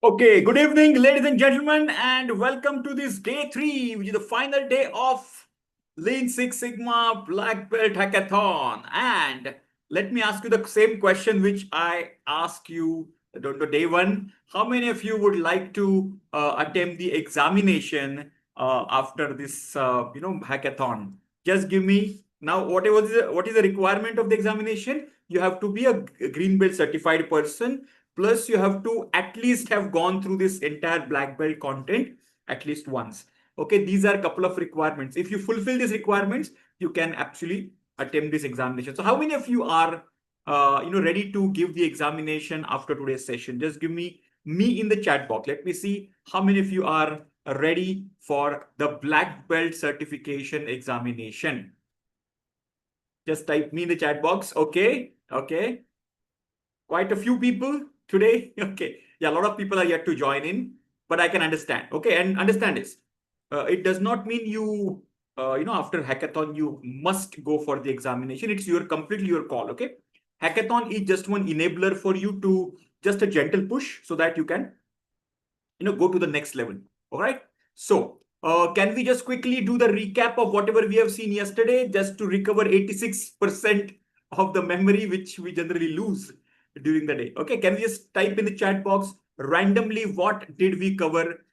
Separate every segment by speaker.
Speaker 1: Okay, good evening, ladies and gentlemen, and welcome to this day three, which is the final day of Lean Six Sigma Black Belt Hackathon. And let me ask you the same question which I asked you on the day one. How many of you would like to attempt the examination after this, hackathon? Just give me now. What is the requirement of the examination? You have to be a green belt certified person. Plus, you have to at least have gone through this entire black belt content at least once. Okay, these are a couple of requirements. If you fulfill these requirements, you can actually attempt this examination. So how many of you are ready to give the examination after today's session? Just give me in the chat box. Let me see how many of you are ready for the black belt certification examination. Just type me in the chat box. Okay. Quite a few people today. Okay. Yeah, a lot of people are yet to join in, but I can understand. Okay. And understand this. It does not mean you, after hackathon, you must go for the examination. It's completely your call. Okay. Hackathon is just one enabler for you to just a gentle push so that you can, go to the next level. All right. So, can we just quickly do the recap of whatever we have seen yesterday just to recover 86% of the memory which we generally lose during the day? Okay, can we just type in the chat box randomly what did we cover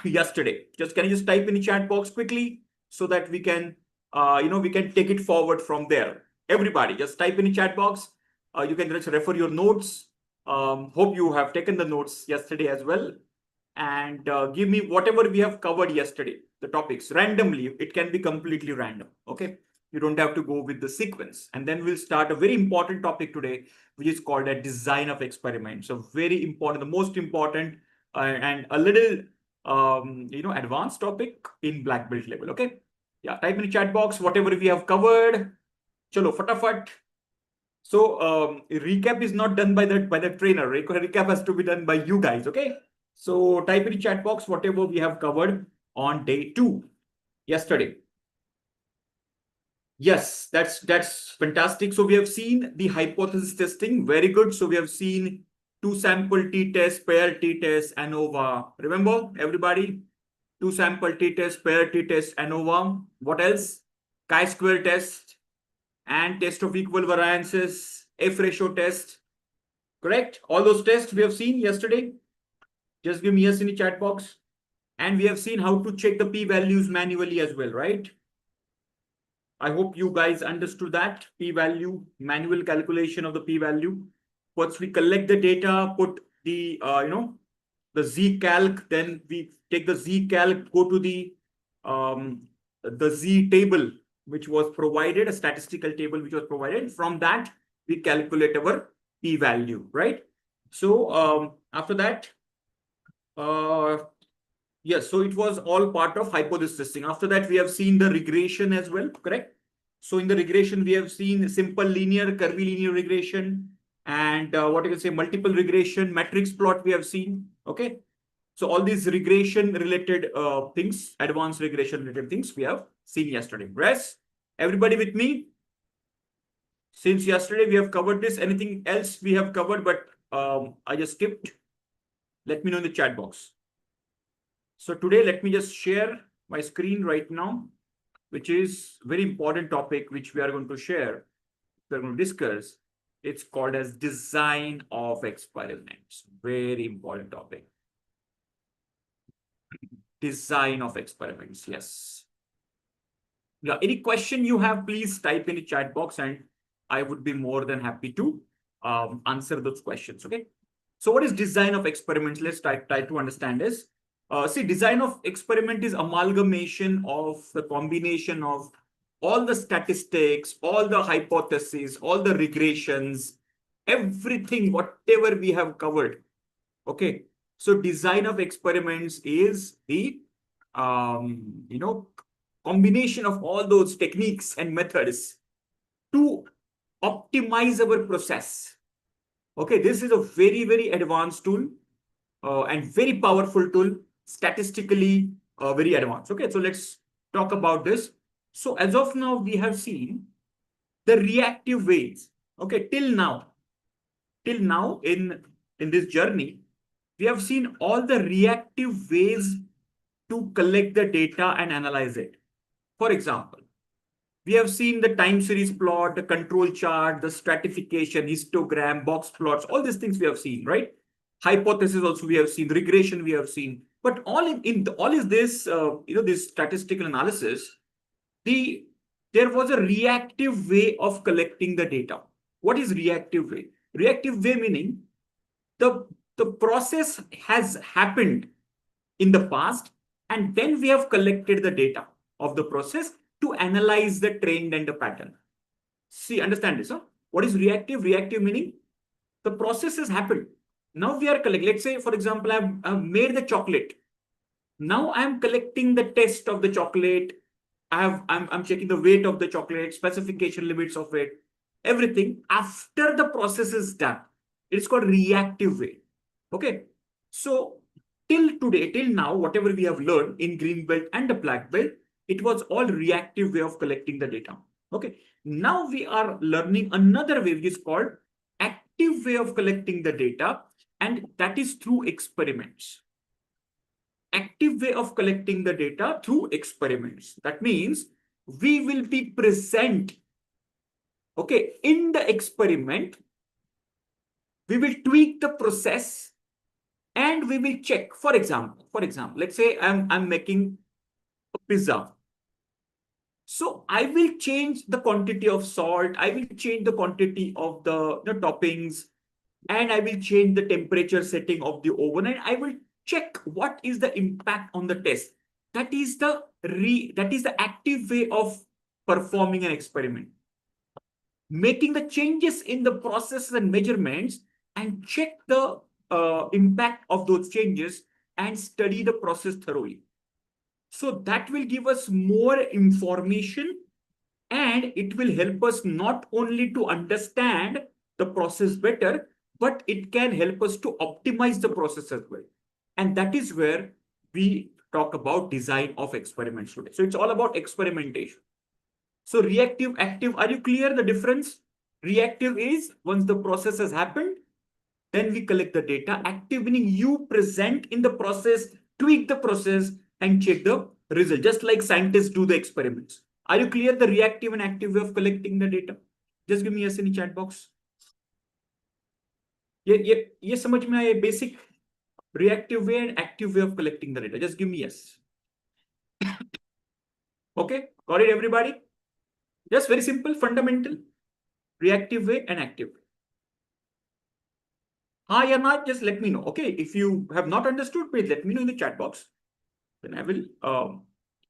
Speaker 1: yesterday? Can you just type in the chat box quickly so that we can, we can take it forward from there. Everybody, just type in the chat box. You can just refer your notes. Hope you have taken the notes yesterday as well. And give me whatever we have covered yesterday, the topics randomly. It can be completely random. Okay. You don't have to go with the sequence. And then we'll start a very important topic today, which is called a design of experiments. So very important, the most important and a little, advanced topic in black belt level. Okay. Yeah. Type in the chat box, whatever we have covered. Chalo, fatafat. So recap is not done by the trainer. Recap has to be done by you guys. Okay. So type in the chat box whatever we have covered on day 2 yesterday. Yes, that's fantastic. So we have seen the hypothesis testing. Very good. So we have seen 2 sample t-test, pair t-test, ANOVA. Remember, everybody? 2 sample t-test, pair t-test, ANOVA. What else? Chi-square test and test of equal variances, F-ratio test. Correct? All those tests we have seen yesterday. Just give me yes in the chat box. And we have seen how to check the p-values manually as well, right? I hope you guys understood that p-value, manual calculation of the p-value. Once we collect the data, put the, the z-calc, then we take the z-calc, go to the z table, which was provided, a statistical table which was provided. From that, we calculate our p-value, right? So after that, yes, so it was all part of hypothesis testing. After that, we have seen the regression as well, correct? So in the regression, we have seen simple linear, curvy linear regression, and what you can say, multiple regression, matrix plot we have seen, okay? So all these regression related things, advanced regression related things we have seen yesterday. Yes, everybody with me? Since yesterday we have covered this, anything else we have covered, but I just skipped? Let me know in the chat box. So today, let me just share my screen right now, which is very important topic, which we are going to share. We're going to discuss. It's called as design of experiments. Very important topic. Design of experiments. Yes. Yeah. Any question you have, please type in the chat box and I would be more than happy to answer those questions. Okay. So what is design of experiments? Let's try to understand this. See, design of experiment is amalgamation of the combination of all the statistics, all the hypotheses, all the regressions, everything, whatever we have covered. Okay. So design of experiments is the, combination of all those techniques and methods to optimize our process. Okay. This is a very, very advanced tool and very powerful tool, statistically very advanced. Okay. So let's talk about this. So as of now, we have seen the reactive ways. Okay. Till now in this journey, we have seen all the reactive ways to collect the data and analyze it. For example, we have seen the time series plot, the control chart, the stratification, histogram, box plots, all these things we have seen, right? Hypothesis also we have seen, regression we have seen. But all is this, this statistical analysis, there was a reactive way of collecting the data. What is reactive way? Reactive way meaning the, the process has happened in the past, and then we have collected the data of the process to analyze the trend and the pattern. See, understand this, huh? What is reactive? Reactive meaning the process has happened. Now we are collecting, let's say, for example, I've made the chocolate. Now I'm collecting the test of the chocolate. I'm checking the weight of the chocolate, specification limits of it, everything after the process is done. It's called reactive way. Okay. So till today, till now, whatever we have learned in green belt and the black belt, it was all reactive way of collecting the data. Okay. Now we are learning another way, which is called active way of collecting the data, and that is through experiments. Active way of collecting the data through experiments. That means we will be present, okay, in the experiment. We will tweak the process and we will check. For example, let's say I'm making a pizza. So I will change the quantity of salt. I will change the quantity of the toppings, and I will change the temperature setting of the oven, and I will check what is the impact on the test. That is the active way of performing an experiment. Making the changes in the processes and measurements and check the impact of those changes and study the process thoroughly. So that will give us more information, and it will help us not only to understand the process better, but it can help us to optimize the process as well. And that is where we talk about design of experiments today. So it's all about experimentation. So reactive, active, are you clear the difference? Reactive is once the process has happened, then we collect the data. Active meaning you present in the process, tweak the process, and check the result, just like scientists do the experiments. Are you clear the reactive and active way of collecting the data? Just give me yes in the chat box. ये समझ में आया basic reactive way and active way of collecting the data? Just give me yes. Okay, got it, everybody? Just very simple, fundamental. Reactive way and active way. Hi or not, just let me know. Okay, if you have not understood, please let me know in the chat box. Then I will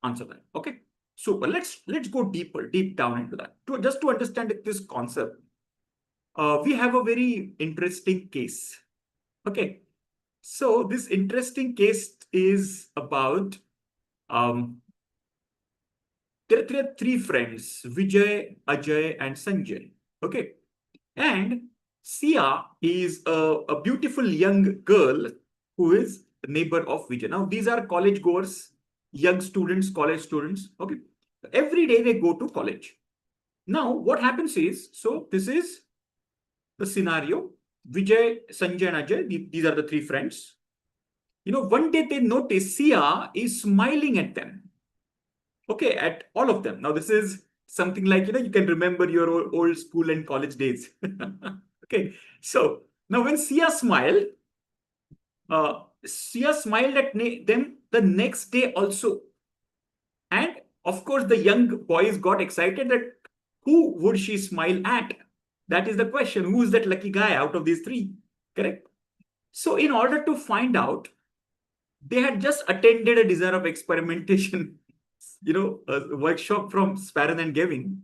Speaker 1: answer that. Okay, super. Let's go deep down into that. Just to understand this concept, we have a very interesting case. Okay, so this interesting case is about there are three friends, Vijay, Ajay, and Sanjay. Okay, and Sia is a beautiful young girl who is the neighbor of Vijay. Now, these are college goers, young students, college students. Okay, every day they go to college. Now, what happens is, so this is the scenario. Vijay, Sanjay, and Ajay, these are the three friends. One day they notice Sia is smiling at them. Okay, at all of them. Now, this is something like, you can remember your old school and college days. Okay, so now when Sia smiled at them the next day also. And of course, the young boys got excited that who would she smile at? That is the question. Who is that lucky guy out of these three? Correct? So in order to find out, they had just attended a design of experimentation, a workshop from Sparran and Gavin,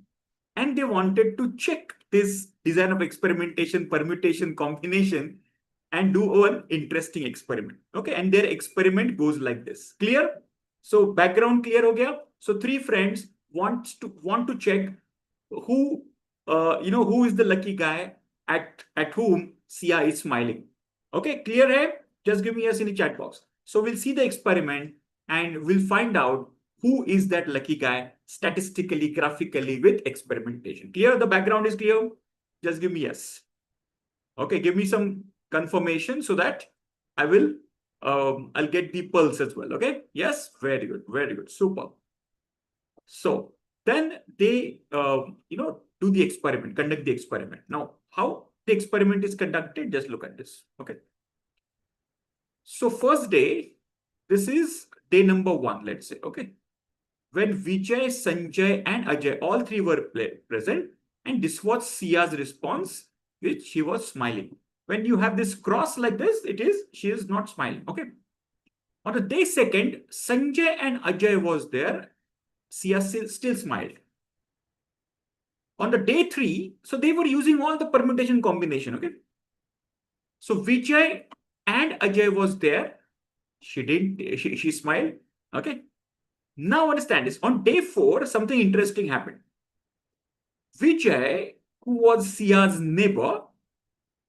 Speaker 1: and they wanted to check this design of experimentation, permutation, combination, and do an interesting experiment. Okay, and their experiment goes like this. Clear? So background clear ho gaya? So three friends want to check who who is the lucky guy at whom Sia is smiling. Okay, clear hai? Just give me yes in the chat box. So we'll see the experiment and we'll find out who is that lucky guy statistically, graphically with experimentation. Clear? The background is clear? Just give me yes. Okay, give me some confirmation so that I'll get the pulse as well. Okay. Yes. Very good. Very good. Super. So then they, do the experiment, conduct the experiment. Now, how the experiment is conducted, just look at this. Okay. So first day, this is day number 1, let's say. Okay. When Vijay, Sanjay, and Ajay, all three were present, and this was Sia's response, which she was smiling. When you have this cross like this, she is not smiling. Okay. On the day second, Sanjay and Ajay was there. Sia still smiled. On the day 3, so they were using all the permutation combination. Okay. So Vijay and Ajay was there. She didn't. She smiled. Okay. Now understand this. On day 4, something interesting happened. Vijay, who was Sia's neighbor,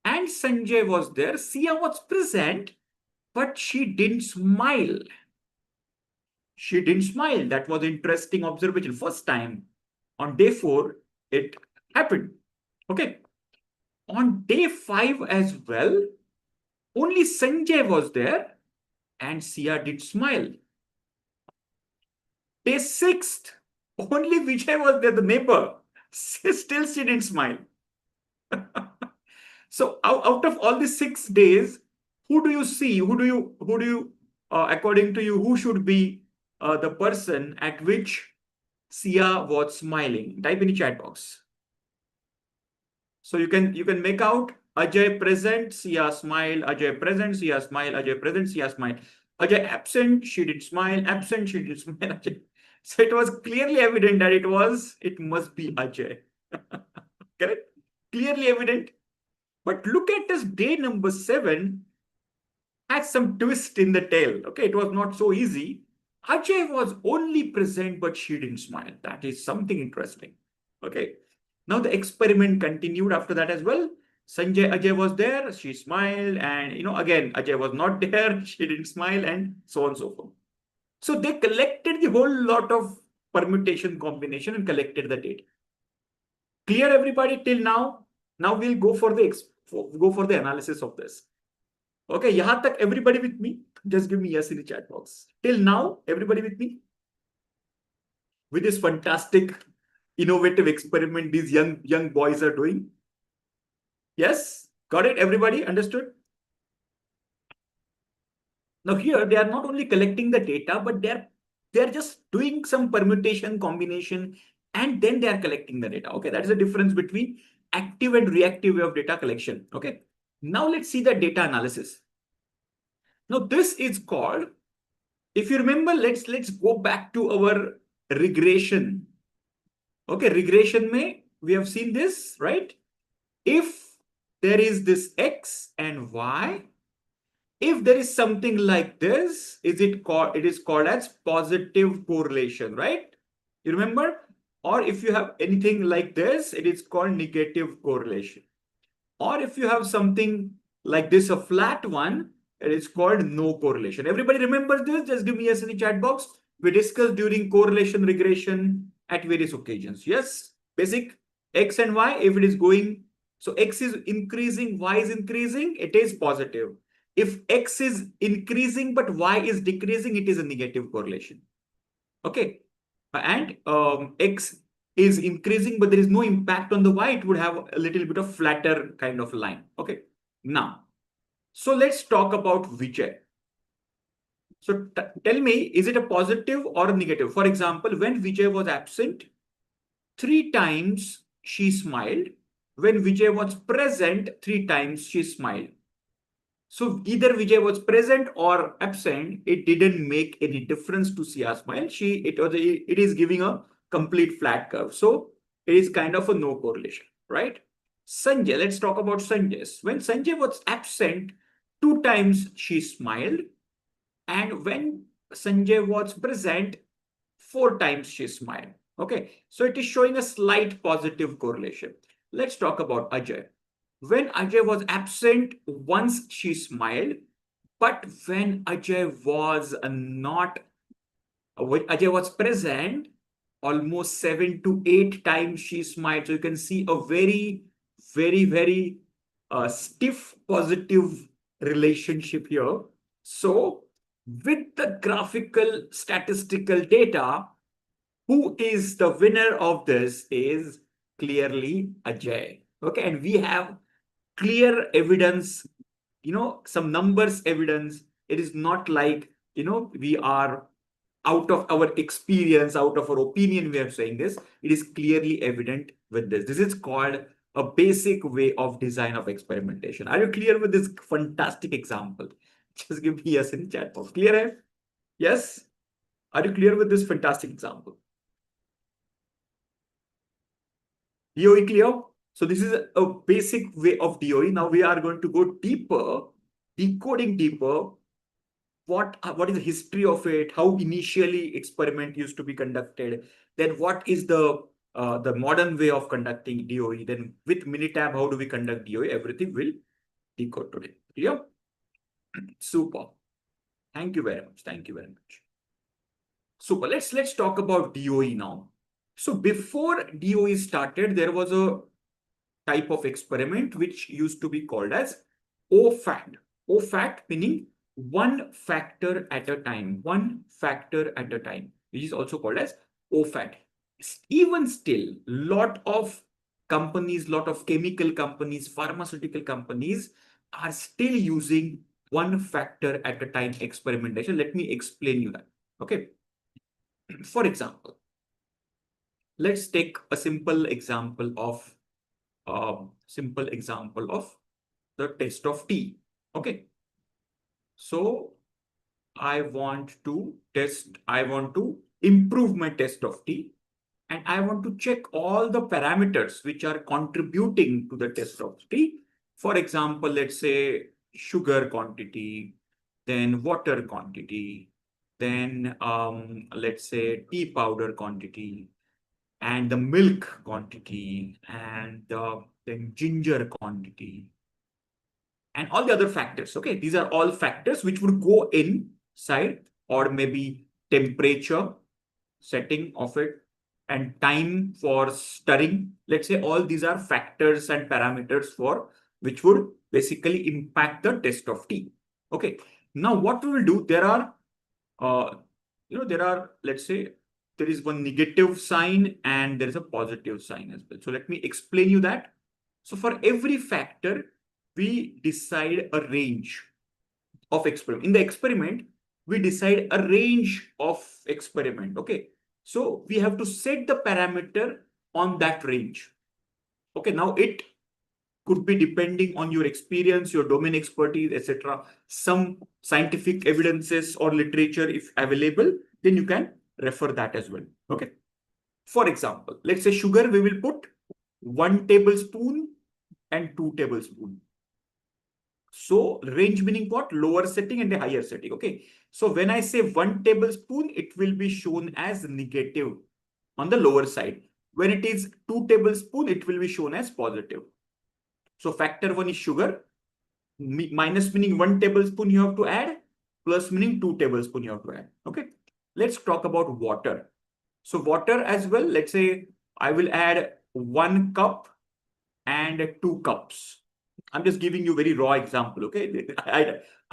Speaker 1: and Sanjay was there. Sia was present, but she didn't smile. She didn't smile. That was interesting observation. First time on day 4, it happened. Okay. On day 5 as well, only Sanjay was there and Sia did smile. Day 6th, only Vijay was there, the neighbor. Still she didn't smile. So out of all these 6 days, who do you see? According to you, who should be the person at which Sia was smiling? Type in the chat box. So you can make out Ajay present, Sia smile, Ajay present, Sia smile, Ajay present, Sia smile. Ajay absent, she did smile, absent, she did smile. Ajay. So it was clearly evident that it must be Ajay. Correct? Clearly evident. But look at this day number 7 had some twist in the tail. Okay, it was not so easy. Ajay was only present, but she didn't smile. That is something interesting. Okay. Now the experiment continued after that as well. Ajay was there, she smiled, and again, Ajay was not there, she didn't smile, and so on and so forth. So they collected the whole lot of permutation combination and collected the data. Clear everybody till now? Now we'll go for the analysis of this. Okay, yahan tak everybody with me? Just give me yes in the chat box. Till now, everybody with me? With this fantastic, innovative experiment these young boys are doing? Yes? Got it? Everybody understood? Now here, they are not only collecting the data, but they're just doing some permutation combination, and then they are collecting the data. Okay, that is the difference between active and reactive way of data collection. Okay, now let's see the data analysis. Now this is called, if you remember, let's go back to our regression. Okay, regression may we have seen this, right? If there is this x and y, if there is something like this, it is called as positive correlation, right? You remember? Or if you have anything like this, it is called negative correlation. Or if you have something like this, a flat one, it is called no correlation. Everybody remembers this? Just give me yes in the chat box. We discussed during correlation regression at various occasions. Yes, basic x and y, if it is going, so x is increasing, y is increasing, it is positive. If x is increasing but y is decreasing, it is a negative correlation. Okay. And x is increasing, but there is no impact on the y, it would have a little bit of flatter kind of line. Okay. Now, so let's talk about Vijay. So tell me, is it a positive or a negative? For example, when Vijay was absent, 3 times she smiled. When Vijay was present, 3 times she smiled. So either Vijay was present or absent, it didn't make any difference to Sia's smile. It is giving a complete flat curve. So it is kind of a no correlation, right? Sanjay, let's talk about Sanjay. When Sanjay was absent, 2 times she smiled. And when Sanjay was present, 4 times she smiled. Okay, so it is showing a slight positive correlation. Let's talk about Ajay. When Ajay was absent, once she smiled, but when Ajay was when Ajay was present, almost 7 to 8 times she smiled. So you can see a very, very, very stiff positive relationship here. So with the graphical statistical data, who is the winner of this is clearly Ajay. Okay, and we have clear evidence, some numbers evidence. It is not like, we are out of our experience, out of our opinion, we are saying this. It is clearly evident with this. This is called a basic way of design of experimentation. Are you clear with this fantastic example? Just give me yes in chat box. Clear? Hai? Yes? Are you clear with this fantastic example? DOE clear? So this is a basic way of DOE. Now we are going to go deeper, decoding deeper. What is the history of it? How initially experiment used to be conducted? Then what is the modern way of conducting DOE? Then with Minitab, how do we conduct DOE? Everything will decode today. Clear? Super. Thank you very much. Thank you very much. Super. Let's talk about DOE now. So before DOE started, there was a type of experiment which used to be called as OFAT. OFAT meaning one factor at a time, one factor at a time, which is also called as OFAT. Even still, lot of companies, lot of chemical companies, pharmaceutical companies are still using one factor at a time experimentation. Let me explain you that. Okay. For example, let's take a simple example of the test of T. Okay. So I want to improve my test of T, and I want to check all the parameters which are contributing to the test of T. For example, let's say sugar quantity, then water quantity, then let's say tea powder quantity, and the milk quantity, and then ginger quantity, and all the other factors. Okay, these are all factors which would go inside, or maybe temperature setting of it and time for stirring. Let's say all these are factors and parameters for which would basically impact the test of T. Okay, now what we will do, uh, let's say there is one negative sign and there is a positive sign as well. So let me explain you that. So for every factor, we decide a range of experiment. In the experiment, we decide a range of experiment. Okay. So we have to set the parameter on that range. Okay. Now it could be depending on your experience, your domain expertise, etc. Some scientific evidences or literature, if available, then you can refer that as well. Okay. For example, let's say sugar, we will put 1 tablespoon and 2 tablespoons. So range meaning what? Lower setting and a higher setting. Okay. So when I say 1 tablespoon, it will be shown as negative on the lower side. When it is 2 tablespoon, it will be shown as positive. So factor 1 is sugar. Minus meaning 1 tablespoon you have to add. Plus meaning 2 tablespoon you have to add. Okay. Let's talk about water. So water as well. Let's say I will add 1 cup and 2 cups. I'm just giving you very raw example. Okay.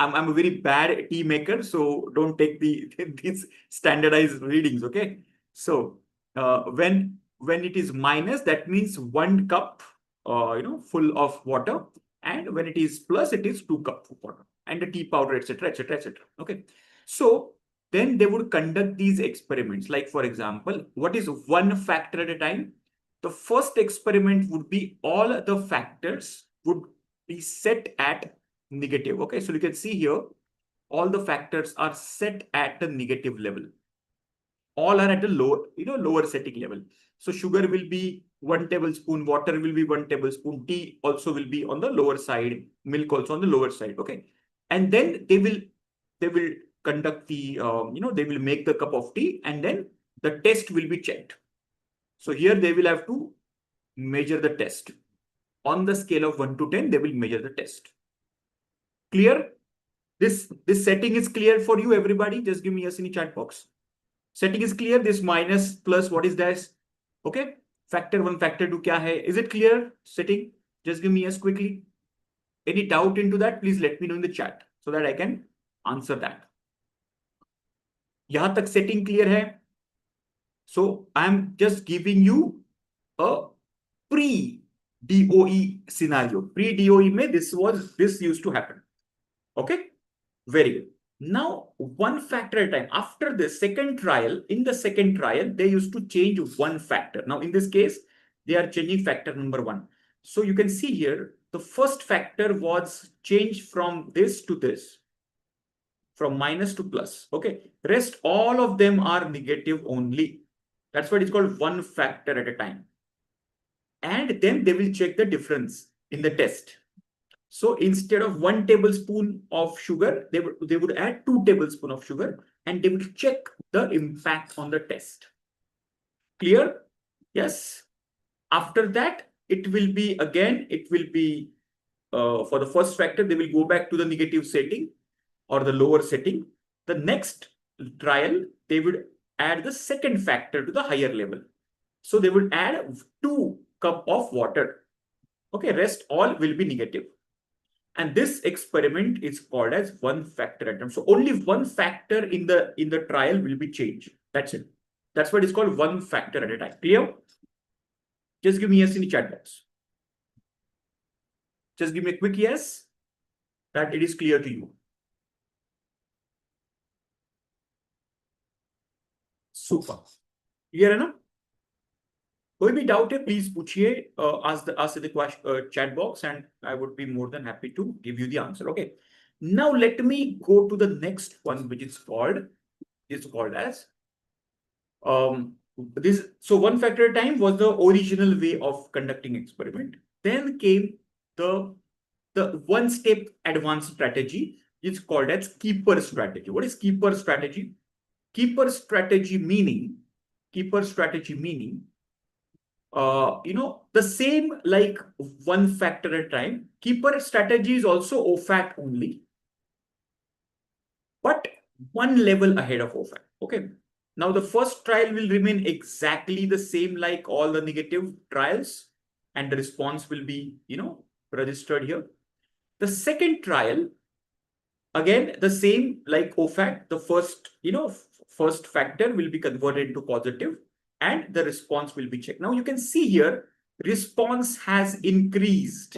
Speaker 1: I'm a very bad tea maker, so don't take these standardized readings. Okay. So when it is minus, that means 1 cup, full of water, and when it is plus, it is 2 cups of water, and the tea powder, etc., etc., etc. Okay. So then they would conduct these experiments. Like for example, what is one factor at a time? The first experiment would be all the factors would be set at negative. Okay, so you can see here, all the factors are set at the negative level. All are at a lower setting level. So sugar will be 1 tablespoon, water will be 1 tablespoon, tea also will be on the lower side, milk also on the lower side. Okay, and then they will conduct they will make the cup of tea, and then the test will be checked. So here they will have to measure the test. On the scale of 1 to 10, they will measure the test. Clear? This setting is clear for you, everybody? Just give me a in chat box. Setting is clear. This minus plus, what is that? Okay. Factor 1, factor 2, kya hai? Is it clear? Setting? Just give me yes quickly. Any doubt into that? Please let me know in the chat so that I can answer that. यहां तक setting clear है? So I'm just giving you a pre-DOE scenario. Pre-DOE mein this used to happen. Okay, very good. Now, one factor at a time. After the second trial, in the second trial, they used to change one factor. Now, in this case, they are changing factor number 1. So you can see here, the first factor was changed from this to this, from minus to plus. Okay, rest all of them are negative only. That's what it's called one factor at a time. And then they will check the difference in the test. So instead of 1 tablespoon of sugar, they would add 2 tablespoons of sugar and they will check the impact on the test. Clear? Yes. After that, it will be for the first factor, they will go back to the negative setting or the lower setting. The next trial, they would add the second factor to the higher level. So they would add 2 cups of water. Okay, rest all will be negative. And this experiment is called as one factor at a time. So only one factor in the trial will be changed. That's it. That's what is called one factor at a time. Clear? Just give me a yes in the chat box. Just give me a quick yes that it is clear to you. Super. Clear enough? कोई भी doubt है please पूछिए, ask the question chat box and I would be more than happy to give you the answer. Okay. Now let me go to the next one, which is called as this. So one factor at a time was the original way of conducting experiment. Then came the one step advanced strategy. It's called as keeper strategy. What is keeper strategy? Keeper strategy meaning the same like one factor at a time. Keeper strategy is also OFAC only, but one level ahead of OFAC. Okay. Now the first trial will remain exactly the same like all the negative trials, and the response will be, registered here. The second trial, again, the same like OFAC, the first factor will be converted into positive and the response will be checked. Now you can see here, response has increased.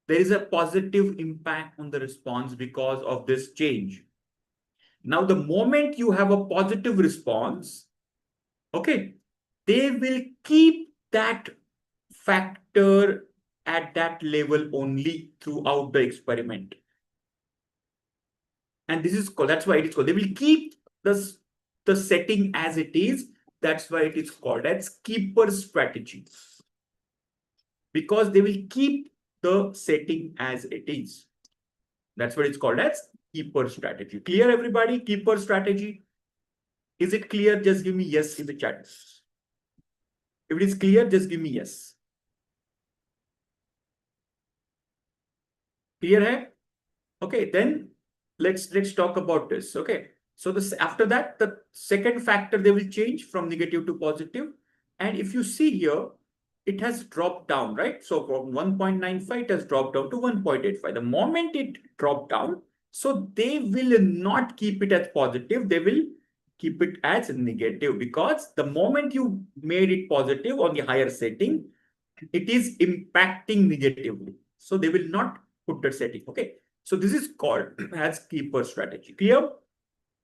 Speaker 1: There is a positive impact on the response because of this change. Now, the moment you have a positive response, okay, they will keep that factor at that level only throughout the experiment. And this is called, that's why it is called, they will keep the setting as it is. That's why it is called as keeper strategy, because they will keep the setting as it is. That's what it's called as keeper strategy. Clear, everybody? Keeper strategy. Is it clear? Just give me yes in the chat. If it is clear, just give me yes. Clear hai? Okay, then let's talk about this. Okay. So after that, the second factor, they will change from negative to positive. And if you see here, it has dropped down, right? So from 1.95, it has dropped down to 1.85. The moment it dropped down, so they will not keep it as positive. They will keep it as negative, because the moment you made it positive on the higher setting, it is impacting negatively. So they will not put the setting. Okay. So this is called as keeper strategy. Clear?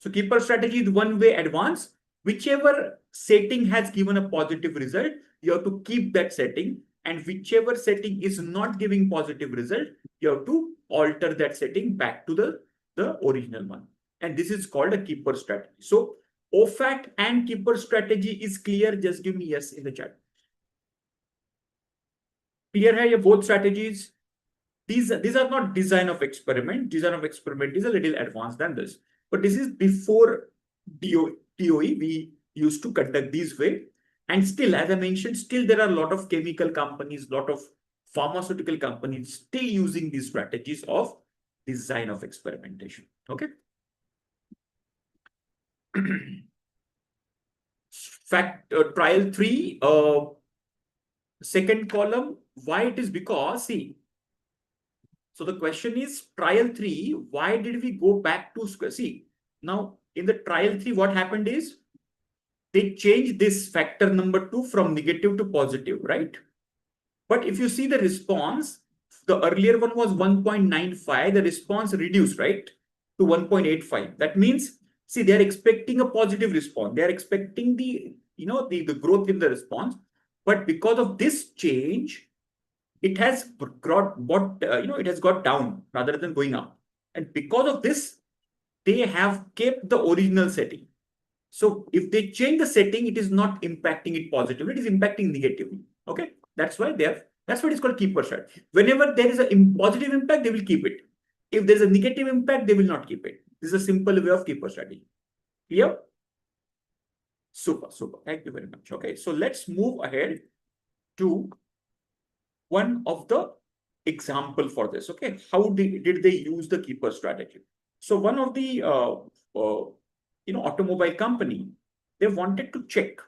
Speaker 1: So keeper strategy is one way advanced. Whichever setting has given a positive result, you have to keep that setting. And whichever setting is not giving positive result, you have to alter that setting back to the original one. And this is called a keeper strategy. So OFAC and keeper strategy is clear. Just give me yes in the chat. Clear hai both strategies? These are not design of experiment. Design of experiment is a little advanced than this. But this is before DOE. We used to conduct this way. And still, as I mentioned, still there are a lot of chemical companies, lot of pharmaceutical companies still using these strategies of design of experimentation. Okay. Trial 3, second column, why it is because, see, So the question is trial 3, why did we go back to square? See, now in the trial 3, what happened is they changed this factor number 2 from negative to positive, right? But if you see the response, the earlier one was 1.95, the response reduced, right, to 1.85. That means, see, they are expecting a positive response. They are expecting the, the growth in the response. But because of this change, it has it has got down rather than going up. And because of this, they have kept the original setting. So if they change the setting, it is not impacting it positively, it is impacting negatively. Okay, that's why that's what is called keeper strategy. Whenever there is a positive impact, they will keep it. If there's a negative impact, they will not keep it. This is a simple way of keeper strategy. Clear? Super, super. Thank you very much. Okay, so let's move ahead to one of the example for this. Okay, how did they use the keeper strategy? So one of the automobile company, they wanted to check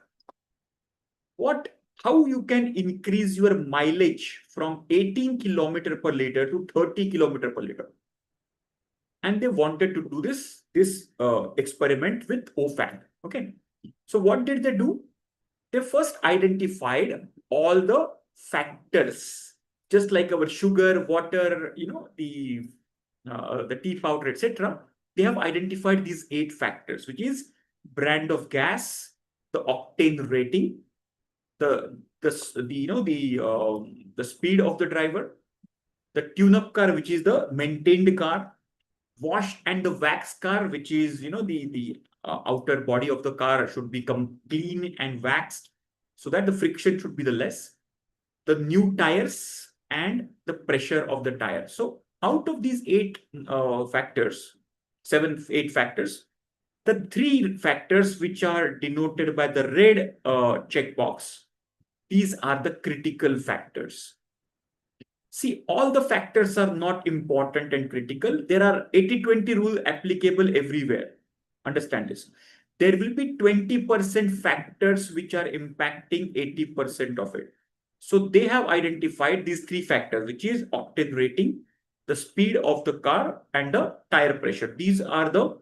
Speaker 1: how you can increase your mileage from 18 kilometer per liter to 30 kilometer per liter. And they wanted to do this experiment with OFAC. Okay, so what did they do? They first identified all the factors, just like our sugar, water, the tea powder, etc. They have identified these 8 factors, which is brand of gas, the octane rating, the speed of the driver, the tune-up car, which is the maintained car, wash and the wax car, which is the outer body of the car should become clean and waxed so that the friction should be the less, the new tires, and the pressure of the tire. So out of these 8 factors, 8 factors, the 3 factors which are denoted by the red checkbox, these are the critical factors. See, all the factors are not important and critical. There are 80-20 rule applicable everywhere. Understand this. There will be 20% factors which are impacting 80% of it. So they have identified these 3 factors, which is octane rating, the speed of the car, and the tire pressure. These are the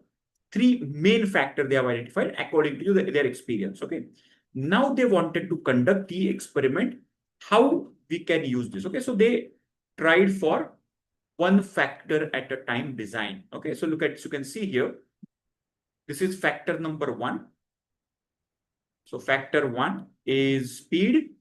Speaker 1: 3 main factors they have identified according to their experience. Okay. Now they wanted to conduct the experiment. How we can use this? Okay. So they tried for one factor at a time design. Okay. So look at, so you can see here, this is factor number 1. So factor 1 is speed,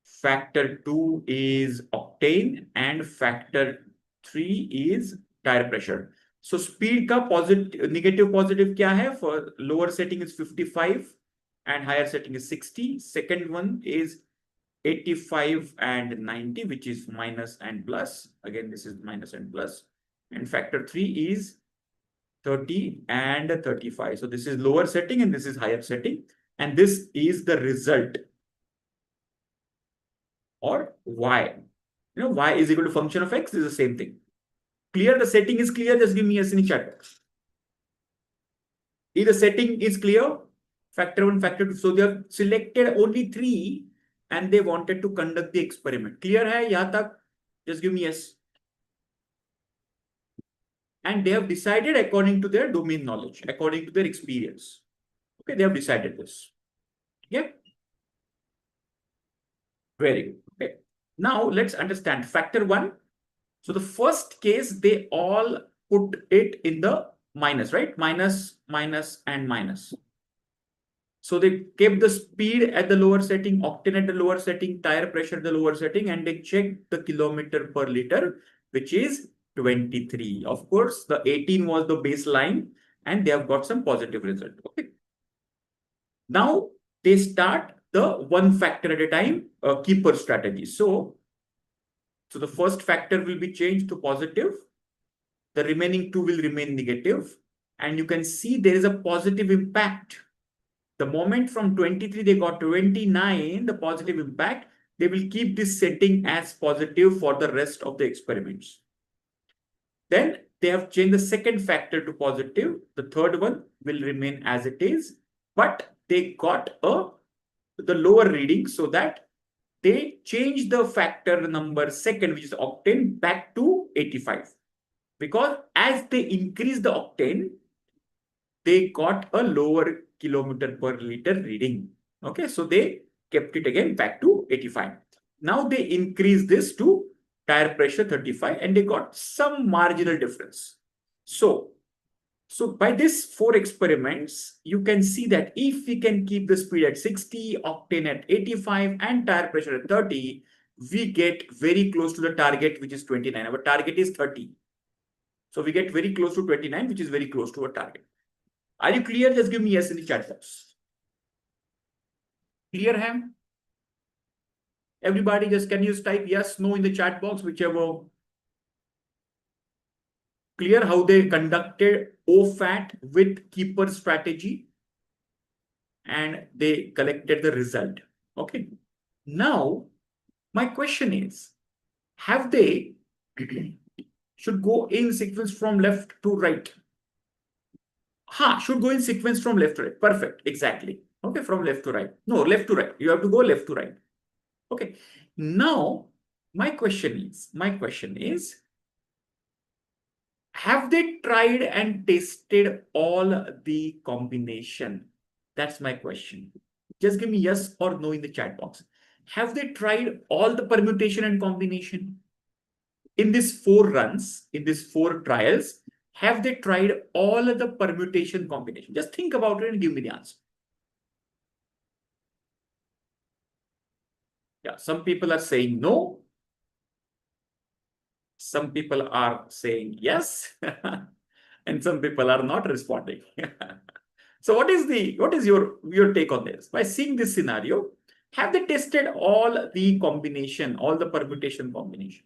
Speaker 1: factor 2 is octane, and factor 3 is tire pressure. So speed ka negative positive kya hai? For lower setting is 55 and higher setting is 60. Second one is 85 and 90, which is minus and plus. Again, this is minus and plus. And factor 3 is 30 and 35. So this is lower setting and this is higher setting. And this is the result, or y. Y is equal to function of x. This is the same thing. Clear? The setting is clear. Just give me yes in the chat box. If the setting is clear, factor 1, factor 2. So they have selected only 3 and they wanted to conduct the experiment. Clear hai yahan tak? Just give me yes. And they have decided according to their domain knowledge, according to their experience. Okay, they have decided this. Yeah. Very good. Okay. Now let's understand factor 1. So the first case, they all put it in the minus, right? Minus, minus, and minus. So they kept the speed at the lower setting, octane at the lower setting, tire pressure at the lower setting, and they checked the kilometer per liter, which is 23. Of course, the 18 was the baseline, and they have got some positive result. Okay. Now they start the one factor at a time keeper strategy. So the first factor will be changed to positive. The remaining 2 will remain negative. And you can see there is a positive impact. The moment from 23, they got 29, the positive impact, they will keep this setting as positive for the rest of the experiments. Then they have changed the second factor to positive. The third one will remain as it is, but they got the lower reading so that they change the factor number 2, which is octane, back to 85. Because as they increase the octane, they got a lower kilometer per liter reading. Okay, so they kept it again back to 85. Now they increase this to tire pressure 35 and they got some marginal difference. So by these 4 experiments, you can see that if we can keep the speed at 60, octane at 85 and tire pressure at 30, we get very close to the target, which is 29. Our target is 30. So we get very close to 29, which is very close to our target. Are you clear? Just give me yes in the chat box. Clear, Ham? Everybody just can you type yes, no in the chat box, whichever. Clear how they conducted OFAT with keeper strategy and they collected the result. Okay. Now, my question is, have they should go in sequence from left to right? Should go in sequence from left to right. Perfect. Exactly. Okay, from left to right. No, left to right. You have to go left to right. Okay. Now, my question is, have they tried and tested all the combination? That's my question. Just give me yes or no in the chat box. Have they tried all the permutation and combination? In these 4 runs, in these 4 trials, have they tried all of the permutation combination? Just think about it and give me the answer. Yeah, some people are saying no. Some people are saying yes. And some people are not responding. So what is your take on this? By seeing this scenario, have they tested all the combination, all the permutation combination?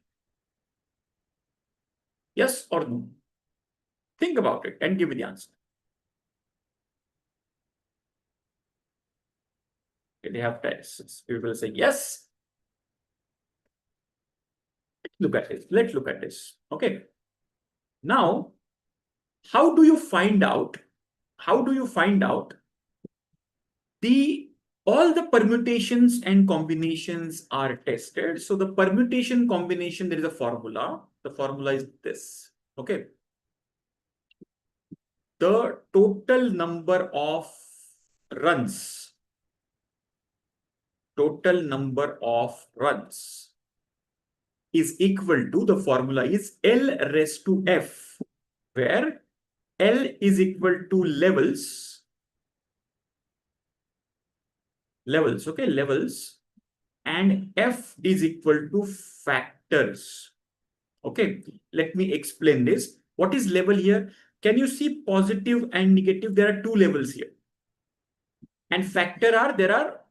Speaker 1: Yes or no? Think about it and give me the answer. Okay, they have tests. People are saying yes. Look at this. Let's look at this. Okay. Now, how do you find out? How do you find out all the permutations and combinations are tested? So the permutation combination, there is a formula. The formula is this. Okay. The total number of runs, is equal to, the formula is L raised to F, where L is equal to levels, okay, levels, and F is equal to factors. Okay, let me explain this. What is level here? Can you see positive and negative? There are 2 levels here. And there are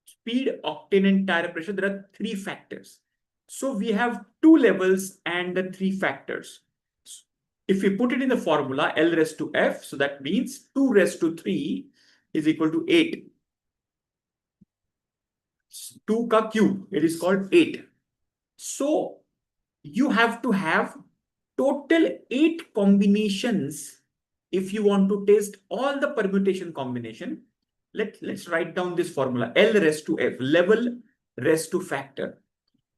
Speaker 1: speed, octane, and tire pressure. There are 3 factors. So we have 2 levels and the 3 factors. If we put it in the formula, L raised to F, so that means 2 raised to 3 is equal to 8. 2 ka cube, it is called 8. So you have to have total 8 combinations if you want to test all the permutation combination. Let's write down this formula, L raised to F, level raised to factor.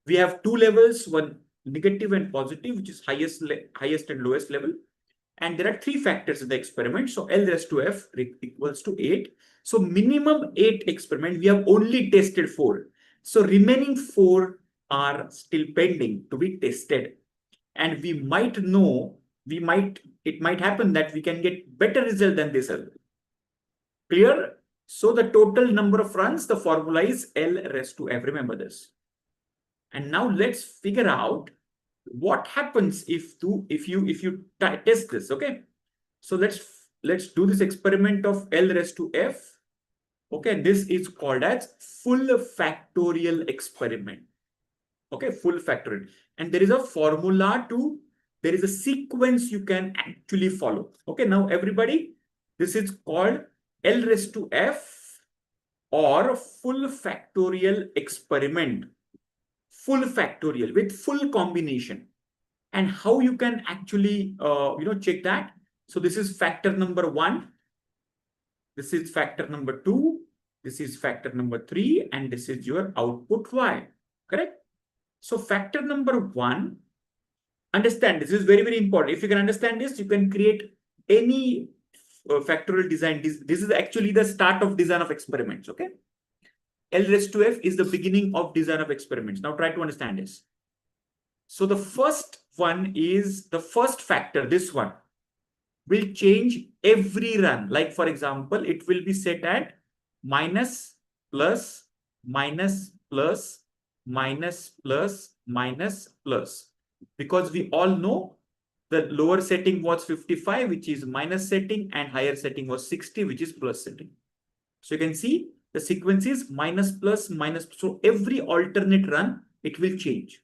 Speaker 1: We have 2 levels, one negative and positive, which is highest and lowest level. And there are 3 factors in the experiment. So L raised to F equals to 8. So minimum 8 experiment, we have only tested 4. So remaining 4 are still pending to be tested. And we might know, it might happen that we can get better result than this. Clear? So the total number of runs, the formula is L raised to F. Remember this. And now let's figure out what happens if you test this. Okay. So let's do this experiment of L raised to F. Okay, this is called as full factorial experiment. Okay, full factorial. And there is a formula there is a sequence you can actually follow. Okay, now everybody, this is called L raised to F or full factorial experiment. Full factorial with full combination. And how you can actually check that. So this is factor number 1. This is factor number 2. This is factor number 3. And this is your output Y. Correct? So factor number 1 Understand this is very, very important. If you can understand this, you can create any factorial design. This is actually the start of design of experiments. Okay. L raised to f is the beginning of design of experiments. Now try to understand this. So the first one is the first factor, this one will change every run. Like for example, it will be set at minus, plus, minus, plus, minus, plus, minus, plus. Because we all know the lower setting was 55, which is minus setting, and higher setting was 60, which is plus setting. So you can see the sequence is minus, plus, minus. So every alternate run, it will change.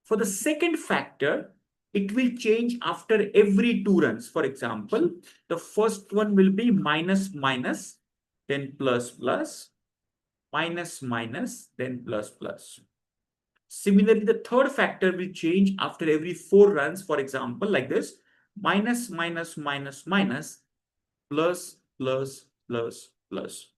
Speaker 1: For the second factor, it will change after every 2 runs. For example, the first one will be minus, minus, then plus, plus, minus, minus, then plus, plus. Similarly, the third factor will change after every 4 runs. For example, like this, minus, minus, minus, minus, plus, plus, plus, plus.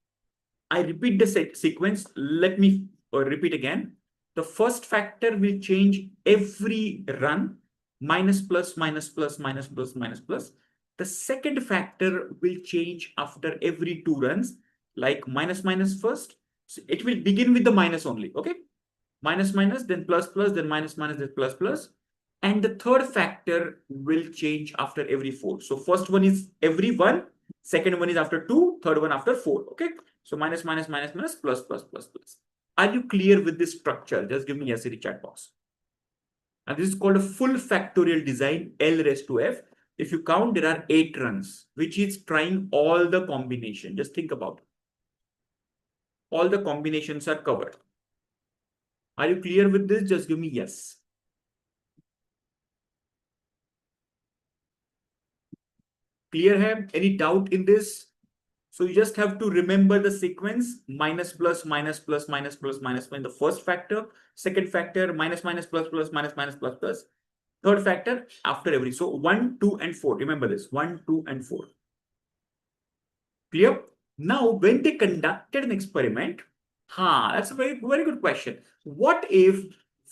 Speaker 1: I repeat the sequence. Let me repeat again. The first factor will change every run, minus, plus, minus, plus, minus, plus, minus, plus. The second factor will change after every 2 runs, like minus, minus first. So it will begin with the minus only, okay? Minus, minus, then plus, plus, then minus, minus, then plus, plus. And the third factor will change after every 4. So first one is every 1, second one is after 2, third one after 4, okay? So minus, minus, minus, minus, plus, plus, plus, plus. Are you clear with this structure? Just give me yes in the chat box. And this is called a full factorial design, L raised to F. If you count, there are 8 runs, which is trying all the combination. Just think about it. All the combinations are covered. Are you clear with this? Just give me yes. Clear hai? Any doubt in this? So you just have to remember the sequence: minus, plus, minus, plus, minus, plus, minus, minus. The first factor, second factor, minus, minus, plus, plus, minus, minus, plus, plus. Third factor after every. So 1, 2, and 4. Remember this: 1, 2, and 4. Clear? Now, when they conducted an experiment, that's a very, very good question. What if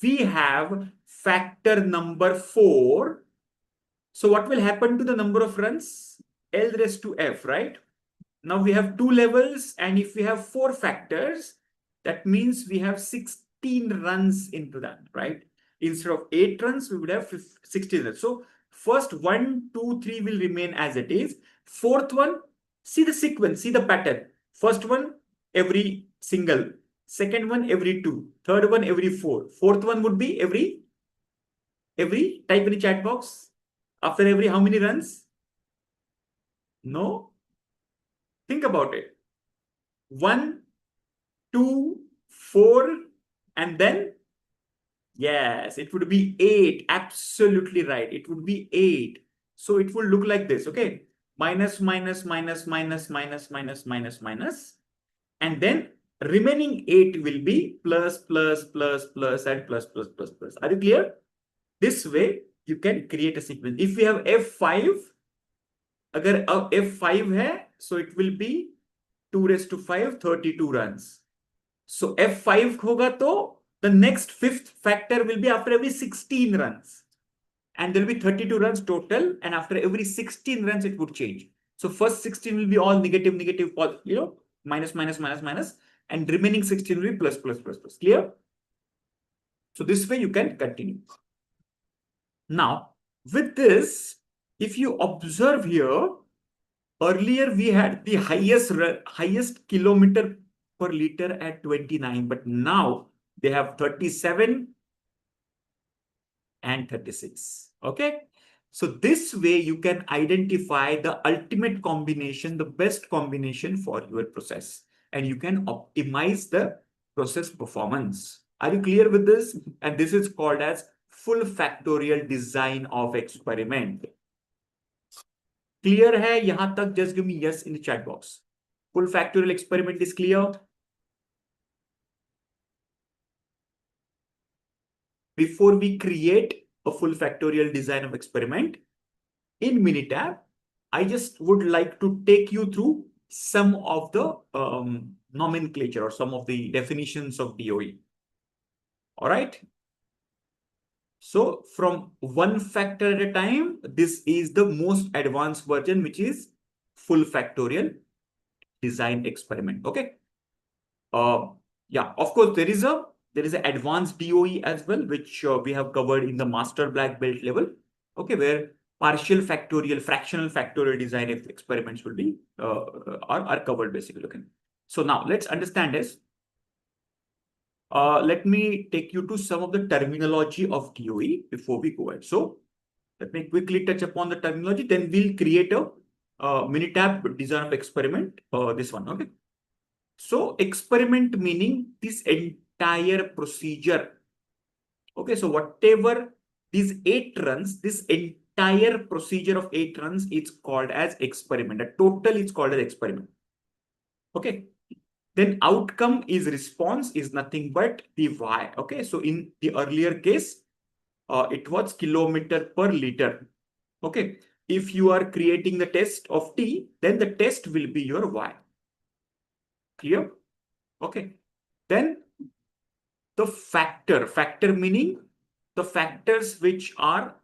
Speaker 1: we have factor number 4? So what will happen to the number of runs? L raised to F, right? Now we have 2 levels, and if we have 4 factors, that means we have 16 runs into that, right? Instead of 8 runs, we would have 16 runs. So first 1, 2, 3 will remain as it is. Fourth one, see the sequence, see the pattern. First one, every single. Second one, every 2. Third one, every 4. Fourth one would be every type in the chat box. After every how many runs? No? Think about it. 1, 2, 4, and then, yes, it would be 8. Absolutely right. It would be 8. So it will look like this, okay? Minus, minus, minus, minus, minus, minus, minus, minus. And then remaining 8 will be plus, plus, plus, plus, and plus, plus, plus, plus. Are you clear? This way, you can create a sequence. If we have F5, agar F5 hai, so it will be 2 raised to 5, 32 runs. So F5 hoga to the next 5th factor will be after every 16 runs. And there will be 32 runs total. And after every 16 runs, it would change. So first 16 will be all negative, negative, minus, minus, minus, minus. And remaining 16 will be plus, plus, plus, plus. Clear? So this way you can continue. Now, with this, if you observe here, earlier we had the highest kilometer per liter at 29, but now they have 37 and 36. Okay. So this way you can identify the ultimate combination, the best combination for your process, and you can optimize the process performance. Are you clear with this? And this is called as full factorial design of experiment. Clear hai yahan tak? Just give me yes in the chat box. Full factorial experiment is clear. Before we create a full factorial design of experiment, in Minitab, I just would like to take you through some of the nomenclature or some of the definitions of DOE. All right. So from one factor at a time, this is the most advanced version, which is full factorial design experiment. Okay. Uh, yeah, of course, there is an advanced DOE as well, which we have covered in the master black belt level. Okay, where partial factorial, fractional factorial design experiments will be are covered basically. Okay. So now let's understand this. Let me take you to some of the terminology of DOE before we go ahead. So let me quickly touch upon the terminology. Then we'll create a Minitab design of experiment. This one, okay. So experiment meaning this entire procedure. Okay, so whatever these 8 runs, this entire procedure of 8 runs is called as experiment. The total is called as experiment. Okay. Then outcome is response is nothing but the Y. Okay, so in the earlier case, it was kilometer per liter. Okay, if you are creating the test of T, then the test will be your Y. Clear? Okay. Then the factor meaning the factors which are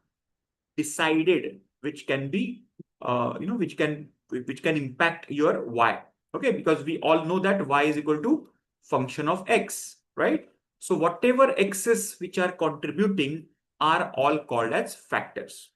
Speaker 1: decided, which can be, which can impact your Y. Okay, because we all know that Y is equal to function of X, right? So whatever X's which are contributing are all called as factors.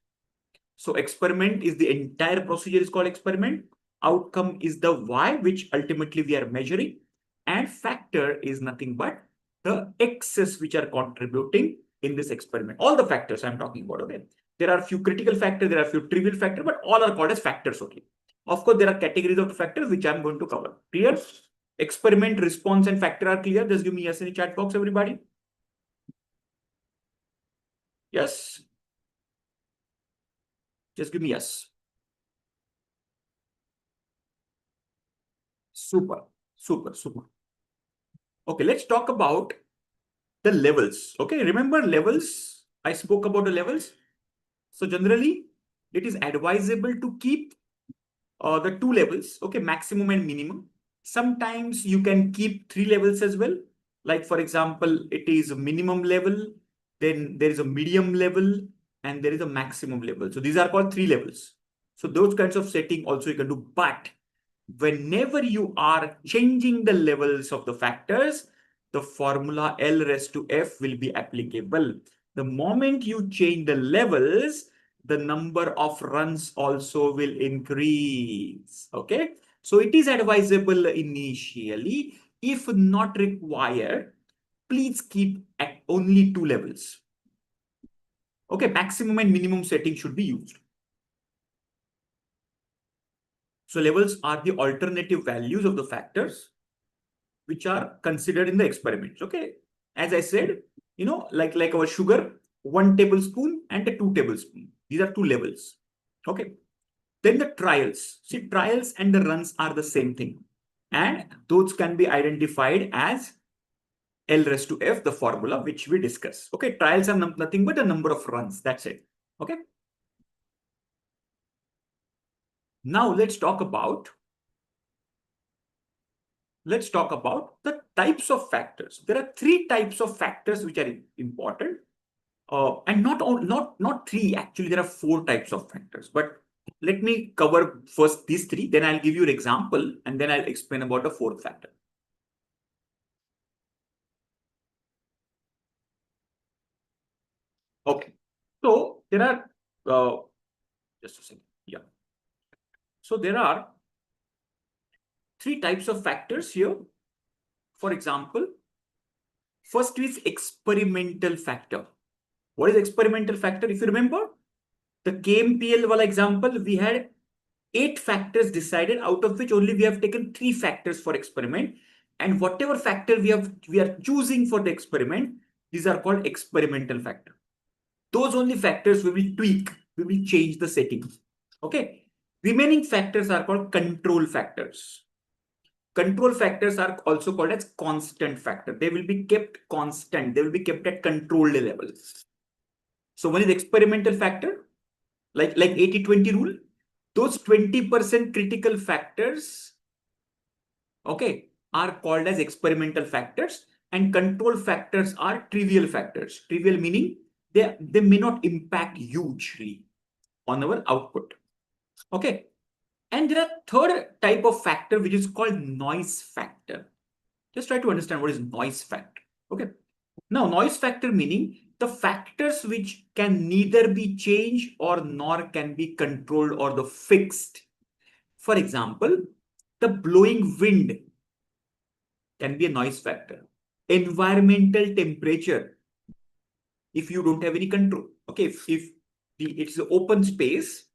Speaker 1: So experiment is the entire procedure is called experiment. Outcome is the Y, which ultimately we are measuring. And factor is nothing but the X's which are contributing in this experiment. All the factors I'm talking about, okay? There are a few critical factors, there are a few trivial factors, but all are called as factors only. Of course, there are categories of factors which I'm going to cover. Clear? Experiment, response, and factor are clear. Just give me yes in the chat box, everybody. Yes. Just give me yes. Super, super, super. Okay, let's talk about the levels. Okay, remember levels? I spoke about the levels. So generally, it is advisable to keep the 2 levels, okay, maximum and minimum. Sometimes you can keep 3 levels as well. Like for example, it is a minimum level, then there is a medium level, and there is a maximum level. So these are called 3 levels. So those kinds of setting also you can do. But whenever you are changing the levels of the factors, the formula L raised to F will be applicable. The moment you change the levels, the number of runs also will increase. Okay. So it is advisable initially. If not required, please keep at only 2 levels. Okay. Maximum and minimum setting should be used. So levels are the alternative values of the factors which are considered in the experiments. Okay. As I said, like our sugar, 1 tablespoon and a 2 tablespoon. These are 2 levels. Okay. Then the trials. See, trials and the runs are the same thing. And those can be identified as L raised to F, the formula which we discuss. Okay. Trials are nothing but a number of runs. That's it. Okay. Now let's talk about the types of factors. There are 3 types of factors which are important. And not 3, actually, there are 4 types of factors. But let me cover first these 3, then I'll give you an example, and then I'll explain about the 4th factor. Okay. So there are, just a second. Yeah. So there are 3 types of factors here. For example, first is experimental factor. What is experimental factor? If you remember, the KMPL wala example, we had 8 factors decided, out of which only we have taken 3 factors for experiment. And whatever factor we are choosing for the experiment, these are called experimental factor. Those only factors we will tweak, we will change the settings. Okay. Remaining factors are called control factors. Control factors are also called as constant factor. They will be kept constant. They will be kept at controlled levels. So one is experimental factor, like 80-20 rule. Those 20% critical factors, okay, are called as experimental factors, and control factors are trivial factors. Trivial meaning they may not impact hugely on our output. Okay. And there are third type of factor which is called noise factor. Just try to understand what is noise factor. Okay. Now, noise factor meaning the factors which can neither be changed or nor can be controlled or the fixed. For example, the blowing wind can be a noise factor. Environmental temperature, if you don't have any control. Okay, if it's an open space,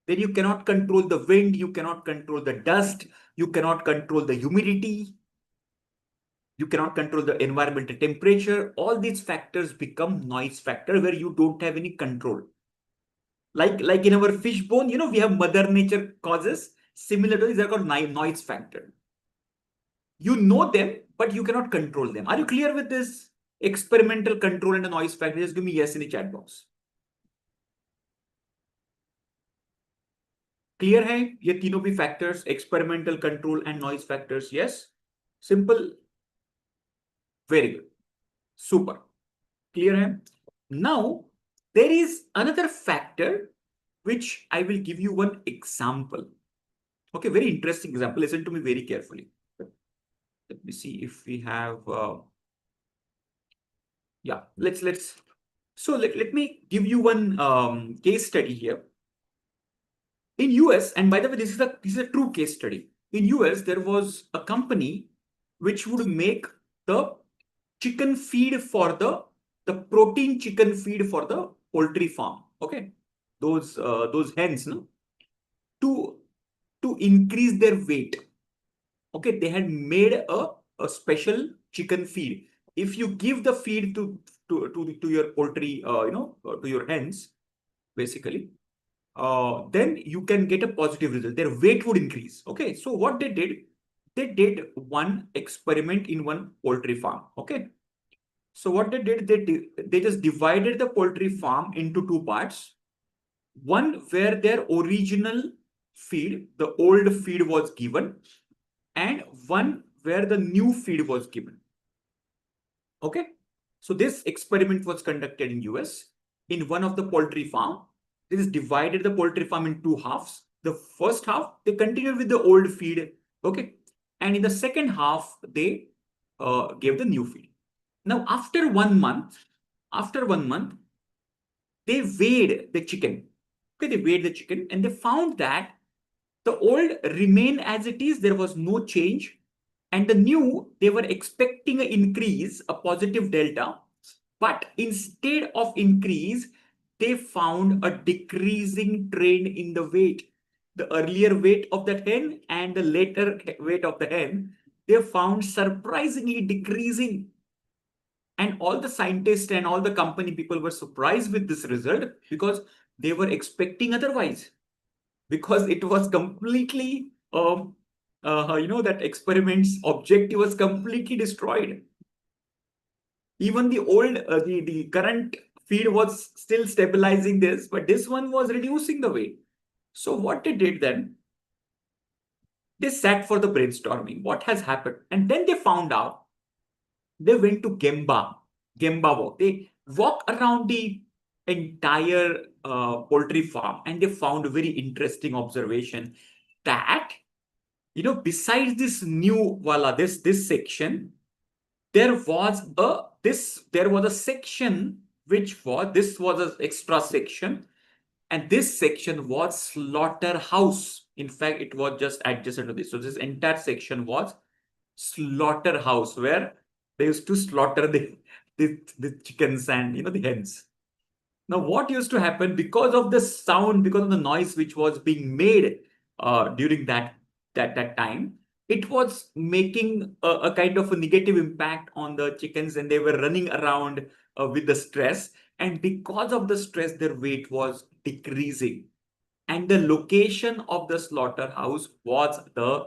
Speaker 1: then you cannot control the wind, you cannot control the dust, you cannot control the humidity, you cannot control the environmental temperature. All these factors become noise factor where you don't have any control. Like in our fishbone, we have Mother Nature causes. Similar to these are called noise factor. You know them, but you cannot control them. Are you clear with this? Experimental control and a noise factor. Just give me yes in the chat box. Clear है ये तीनों भी factors, experimental control and noise factors? Yes. Simple. Very good. Super. Clear है? Now there is another factor which I will give you one example. Okay, very interesting example. Listen to me very carefully. Let me see if we have. Yeah, let's. So let me give you one case study here. In US, and by the way, this is a true case study. In US, there was a company which would make the chicken feed for the protein chicken feed for the poultry farm. Okay, those hens, no, to increase their weight. Okay, they had made a special chicken feed. If you give the feed to your poultry, to your hens, basically, then you can get a positive result. Their weight would increase. Okay, so what they did one experiment in one poultry farm. Okay, so what they did, they just divided the poultry farm into two parts. One where their original feed, the old feed was given, and one where the new feed was given. Okay, so this experiment was conducted in US in one of the poultry farm. They just divided the poultry farm in two halves. The first half they continued with the old feed. Okay, and in the second half they gave the new feed. Now after 1 month, they weighed the chicken. Okay, they weighed the chicken and they found that the old remained as it is. There was no change. And the new, they were expecting an increase, a positive delta. But instead of increase, they found a decreasing trend in the weight. The earlier weight of the hen and the later weight of the hen, they found surprisingly decreasing. And all the scientists and all the company people were surprised with this result because they were expecting otherwise. Because it was completely, that experiment's objective was completely destroyed. Even the old, the current feed was still stabilizing this, but this one was reducing the weight. So what they did then, they sat for the brainstorming. What has happened? And then they found out, they went to Gemba walk. They walk around the entire poultry farm and they found a very interesting observation that, besides this new this section, there was a section this was an extra section, and this section was slaughterhouse. In fact, it was just adjacent to this. So this entire section was slaughterhouse where they used to slaughter the chickens and the hens. Now, what used to happen because of the sound, because of the noise which was being made during that time, it was making a kind of a negative impact on the chickens, and they were running around with the stress. And because of the stress, their weight was decreasing. And the location of the slaughterhouse was a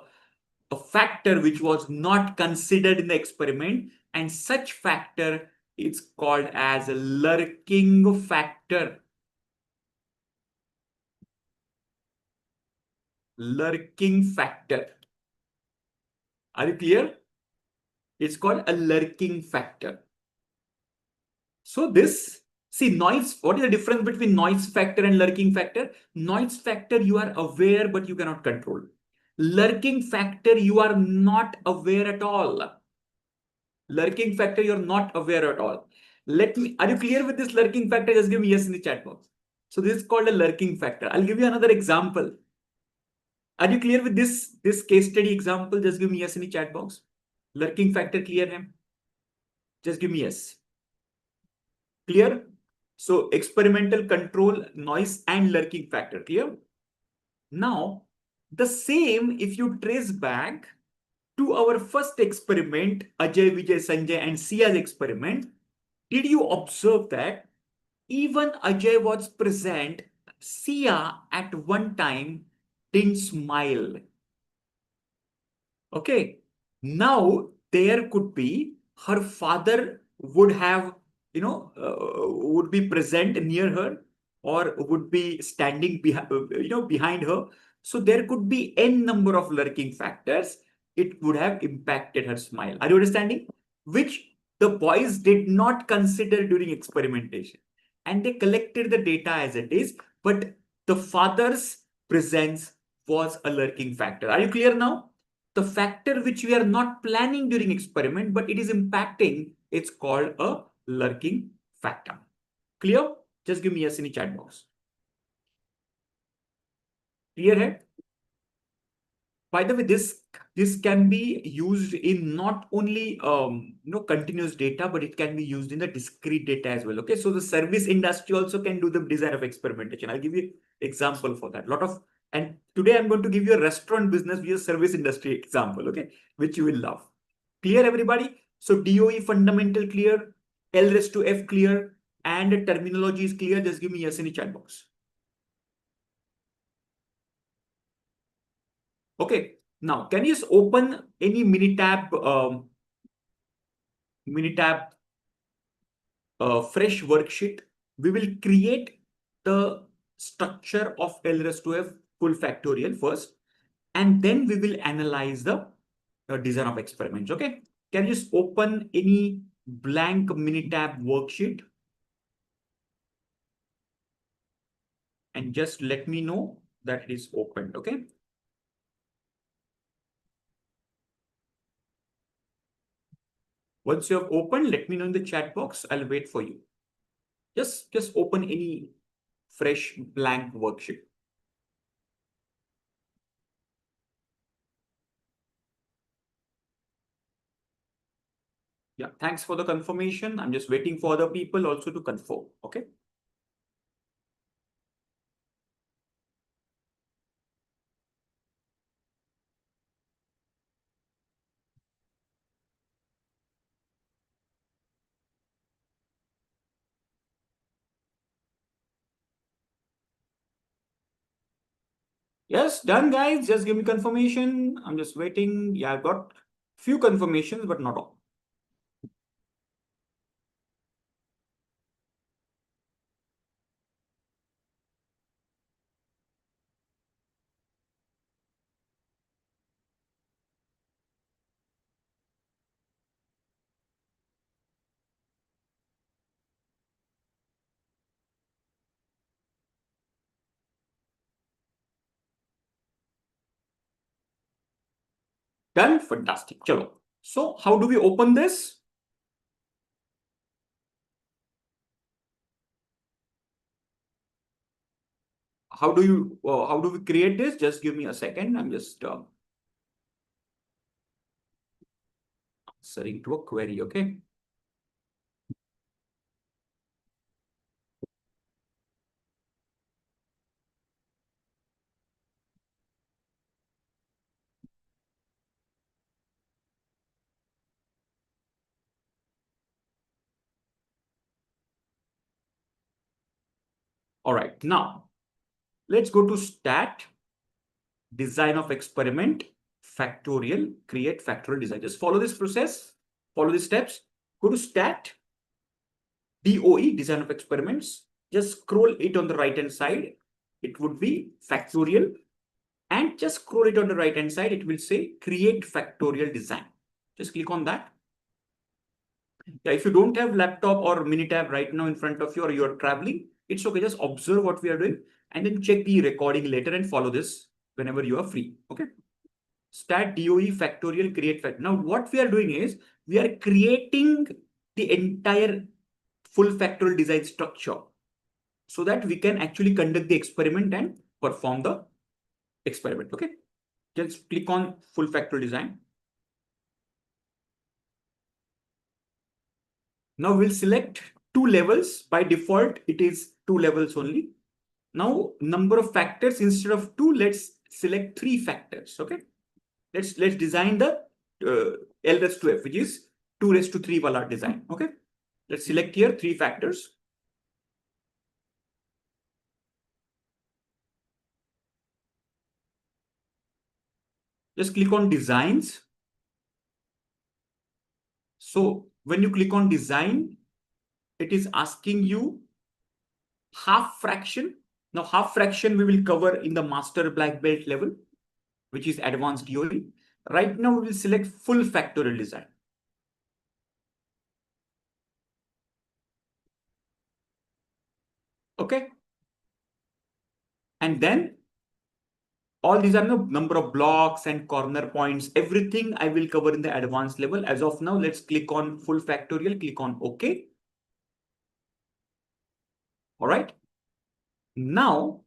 Speaker 1: factor which was not considered in the experiment, and such factor is called as a lurking factor. Lurking factor. Are you clear? It's called a lurking factor. So this See, noise, what is the difference between noise factor and lurking factor? Noise factor, you are aware, but you cannot control. Lurking factor, you are not aware at all. Lurking factor, you're not aware at all. Are you clear with this lurking factor? Just give me yes in the chat box. So this is called a lurking factor. I'll give you another example. Are you clear with this case study example? Just give me yes in the chat box. Lurking factor clear him? Just give me yes. Clear? So experimental control, noise and lurking factor. Clear? Now, the same if you trace back to our first experiment, Ajay, Vijay, Sanjay and Sia's experiment, did you observe that even Ajay was present, Sia at one time didn't smile. Okay. Now there could be her father would have, would be present near her or would be standing behind her. So there could be n number of lurking factors. It would have impacted her smile. Are you understanding? Which the boys did not consider during experimentation. And they collected the data as it is, but the father's presence was a lurking factor. Are you clear now? The factor which we are not planning during experiment, but it is impacting, it's called a lurking factor. Clear? Just give me yes in the chat box. Clear hai? By the way, this can be used in not only continuous data, but it can be used in the discrete data as well. Okay, so the service industry also can do the design of experimentation. I'll give you example for that. And today I'm going to give you a restaurant business via service industry example. Okay, which you will love. Clear, everybody? So DOE fundamental clear, L raised to F clear, and terminology is clear. Just give me yes in the chat box. Okay. Now, can you just open any Minitab fresh worksheet? We will create the structure of L raised to F full factorial first, and then we will analyze the design of experiments. Okay. Can you just open any blank Minitab worksheet? And just let me know that it is opened. Okay. Once you have opened, let me know in the chat box. I'll wait for you. Just open any fresh blank worksheet. Yeah, thanks for the confirmation. I'm just waiting for other people also to confirm. Okay. Yes, done, guys. Just give me confirmation. I'm just waiting. Yeah, I've got few confirmations, but not all. Done. Fantastic. Chalo. So how do we open this? How do we create this? Just give me a second. I'm just answering to a query. Okay. All right. Now let's go to stat, design of experiment, factorial, create factorial design. Just follow this process, follow the steps. Go to stat, DOE, design of experiments. Just scroll it on the right hand side. It would be factorial. And just scroll it on the right hand side. It will say create factorial design. Just click on that. Yeah, if you don't have laptop or mini tab right now in front of you or you're traveling, it's okay. Just observe what we are doing and then check the recording later and follow this whenever you are free. Okay. Stat DOE factorial create fact. Now what we are doing is we are creating the entire full factorial design structure so that we can actually conduct the experiment and perform the experiment. Okay. Just click on full factorial design. Now we'll select two levels. By default, it is two levels only. Now, number of factors, instead of two, let's select three factors. Okay. Let's design the L raised to F, which is 2 raised to 3 wala design. Okay. Let's select here three factors. Just click on designs. So when you click on design, it is asking you half fraction. Now, half fraction we will cover in the master black belt level, which is advanced DOE. Right now, we will select full factorial design. Okay. And then all these are the number of blocks and corner points. Everything I will cover in the advanced level. As of now, let's click on full factorial, click on OK. All right. Now,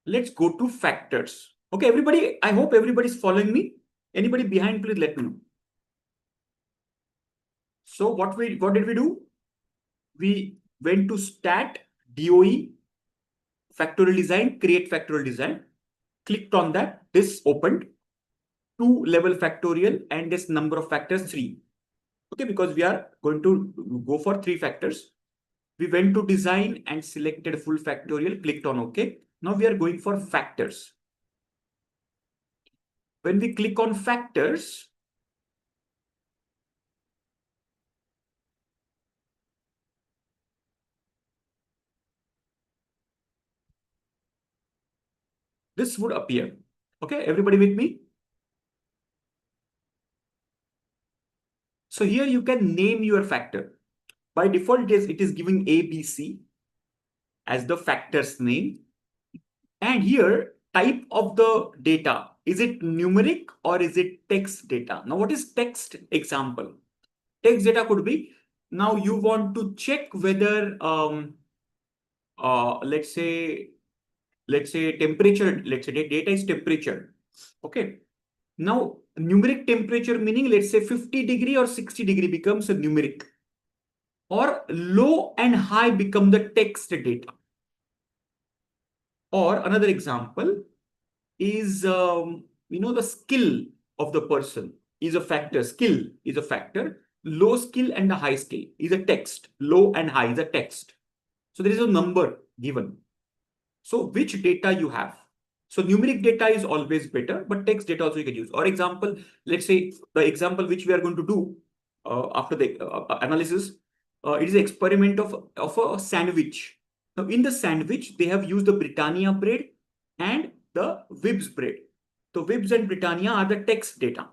Speaker 1: let's go to factors. Okay, everybody, I hope everybody's following me. Anybody behind, please let me know. So what did we do? We went to stat DOE factorial design, create factorial design, clicked on that, this opened, 2 level factorial and this number of factors 3. Okay, because we are going to go for 3 factors. We went to design and selected full factorial, clicked on OK. Now we are going for factors. When we click on factors, this would appear. Okay, everybody with me? So here you can name your factor. By default, it is giving ABC as the factor's name. And here, type of the data, is it numeric or is it text data? Now, what is text example? Text data could be, now you want to check whether, let's say temperature, let's say data is temperature. Okay. Now, numeric temperature meaning, let's say 50 degree or 60 degree becomes a numeric, or low and high become the text data. Or another example is, the skill of the person is a factor. Skill is a factor. Low skill and a high skill is a text. Low and high is a text. So there is a number given. So which data you have? So numeric data is always better, but text data also you can use. Or example, let's say the example which we are going to do after the analysis, it is an experiment of a sandwich. Now in the sandwich, they have used the Britannia bread and the Wibs bread. So Wibs and Britannia are the text data.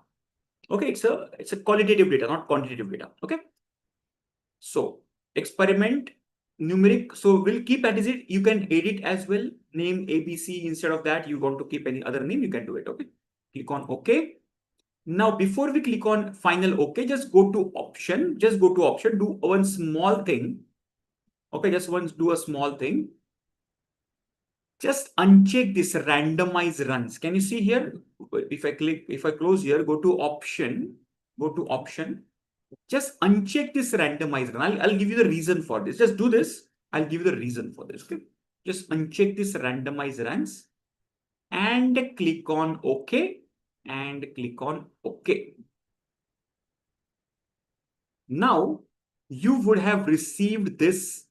Speaker 1: Okay, it's a qualitative data, not quantitative data. Okay. So experiment numeric. So we'll keep as it. You can edit as well. Name ABC instead of that. You want to keep any other name, you can do it. Okay. Click on OK. Now, before we click on final OK, just go to option. Just go to option. Do one small thing. Okay, just once do a small thing. Just uncheck this randomize runs. Can you see here? If I close here, go to option. Just uncheck this randomize run. I'll give you the reason for this. Just do this. I'll give you the reason for this. Okay. Just uncheck this randomize runs and click on OK and click on OK. Now you would have received this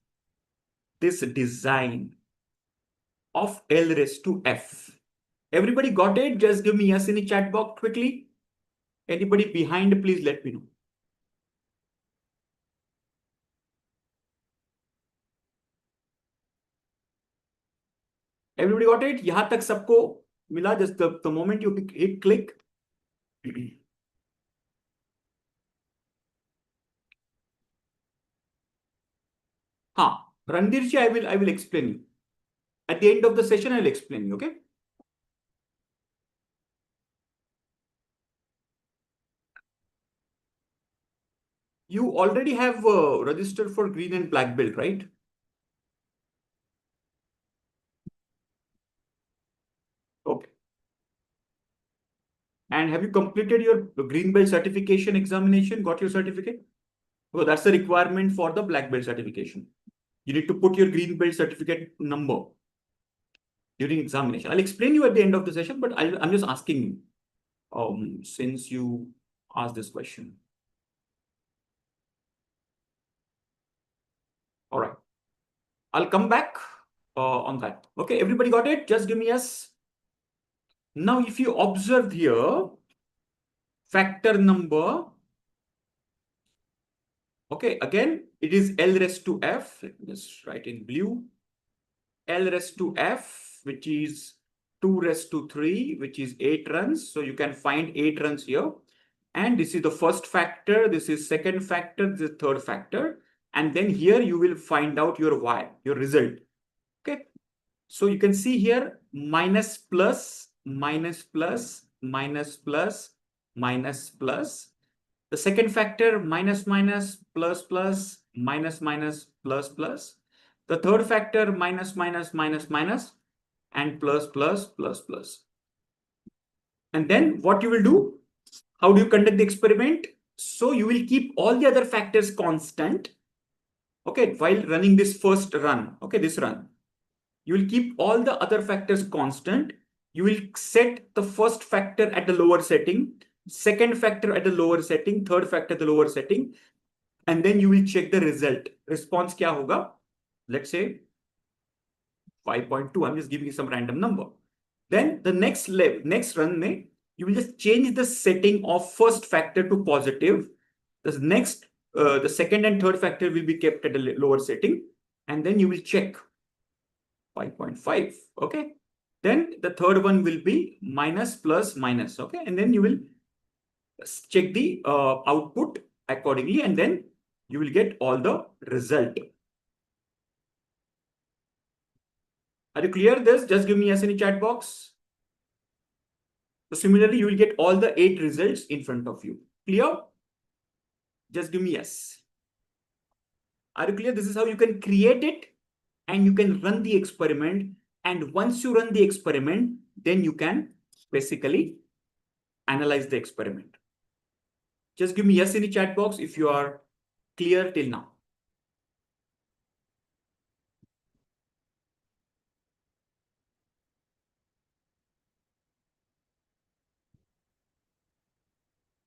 Speaker 1: design of L raised to F. Everybody got it? Just give me yes in the chat box quickly. Anybody behind, please let me know. Everybody got it? यहाँ तक सबको मिला? Just the moment you hit click. Ha, Randirji, I will explain you. At the end of the session, I will explain you, okay? You already have registered for green and black belt, right? Okay. And have you completed your green belt certification examination, got your certificate? Oh, that's the requirement for the black belt certification. You need to put your green belt certificate number during examination. I'll explain you at the end of the session, but I'm just asking you, since you asked this question. All right. I'll come back on that. Okay, everybody got it? Just give me yes. Now, if you observe here, factor number, okay, again, it is L raised to F. Let me just write in blue. L raised to F, which is 2 raised to 3, which is 8 runs. So you can find 8 runs here. And this is the first factor. This is second factor. This is third factor. And then here you will find out your Y, your result. Okay. So you can see here minus plus, minus plus, minus plus, minus plus. The second factor minus minus, plus plus, minus minus, plus plus. The third factor minus minus, minus minus, and plus plus, plus plus. And then what you will do? How do you conduct the experiment? So you will keep all the other factors constant. Okay, while running this first run, okay, this run. You will keep all the other factors constant. You will set the first factor at the lower setting, second factor at the lower setting, third factor at the lower setting, and then you will check the result. Response kya hoga? Let's say 5.2. I'm just giving you some random number. Then the next run mein, you will just change the setting of first factor to positive. The second and third factor will be kept at a lower setting, and then you will check 5.5. Okay. Then the third one will be minus plus minus. Okay. And then you will check the output accordingly, and then you will get all the result. Are you clear this? Just give me yes in the chat box. So similarly, you will get all the 8 results in front of you. Clear? Just give me yes. Are you clear? This is how you can create it and you can run the experiment. And once you run the experiment, then you can basically analyze the experiment. Just give me yes in the chat box if you are clear till now.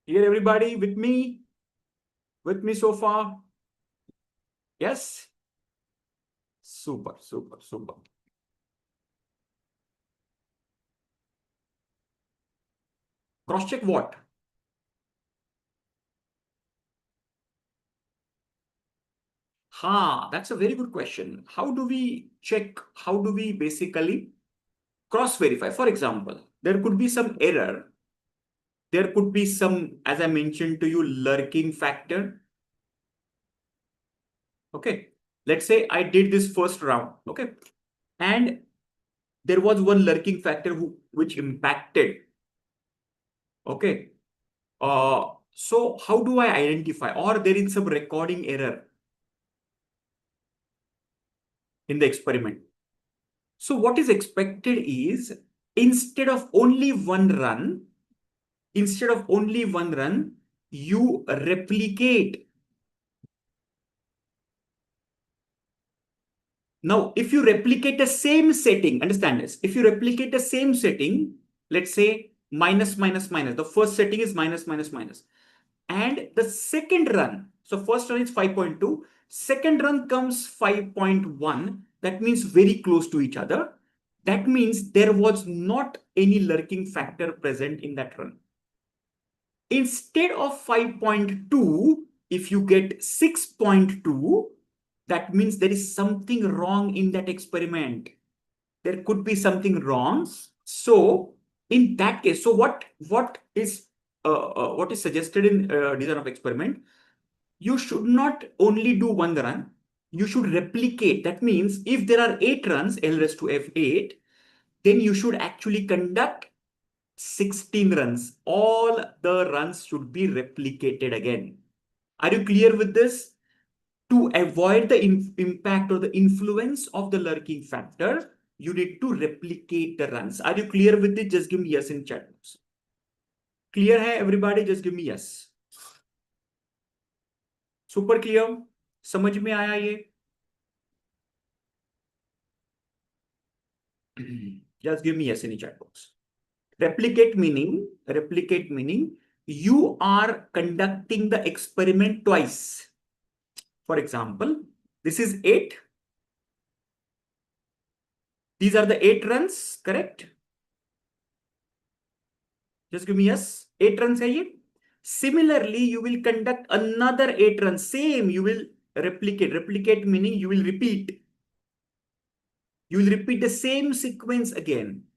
Speaker 1: Here, everybody with me? With me so far? Yes? Super, super, super. Cross-check what? That's a very good question. How do we check? How do we basically cross-verify? For example, there could be some error. There could be some, as I mentioned to you, lurking factor. Okay. Let's say I did this first round. Okay. And there was one lurking factor which impacted. Okay. So how do I identify? Or there is some recording error in the experiment. So what is expected is instead of only one run, you replicate. Now, if you replicate the same setting, understand this, if you replicate the same setting, let's say minus, minus, minus, the first setting is minus, minus, minus. And the second run, so first run is 5.2, second run comes 5.1, that means very close to each other. That means there was not any lurking factor present in that run. Instead of 5.2, if you get 6.2, that means there is something wrong in that experiment. There could be something wrong. So in that case, so what is suggested in design of experiment? You should not only do one run. you should replicate. That means if there are 8 runs, L raised to F8, then you should actually conduct 16 runs. All the runs should be replicated again. Are you clear with this? To avoid the impact or the influence of the lurking factor, you need to replicate the runs. Are you clear with it? Just give me yes in chat box. Clear hai everybody? Just give me yes. Super clear? समझ में आया ये? Just give me yes in the chat box. Replicate meaning you are conducting the experiment twice. For example, this is 8. These are the 8 runs, correct? Just give me yes. 8 runs hai ye. Similarly, you will conduct another 8 runs. Same, you will replicate. Replicate meaning you will repeat. You will repeat the same sequence again.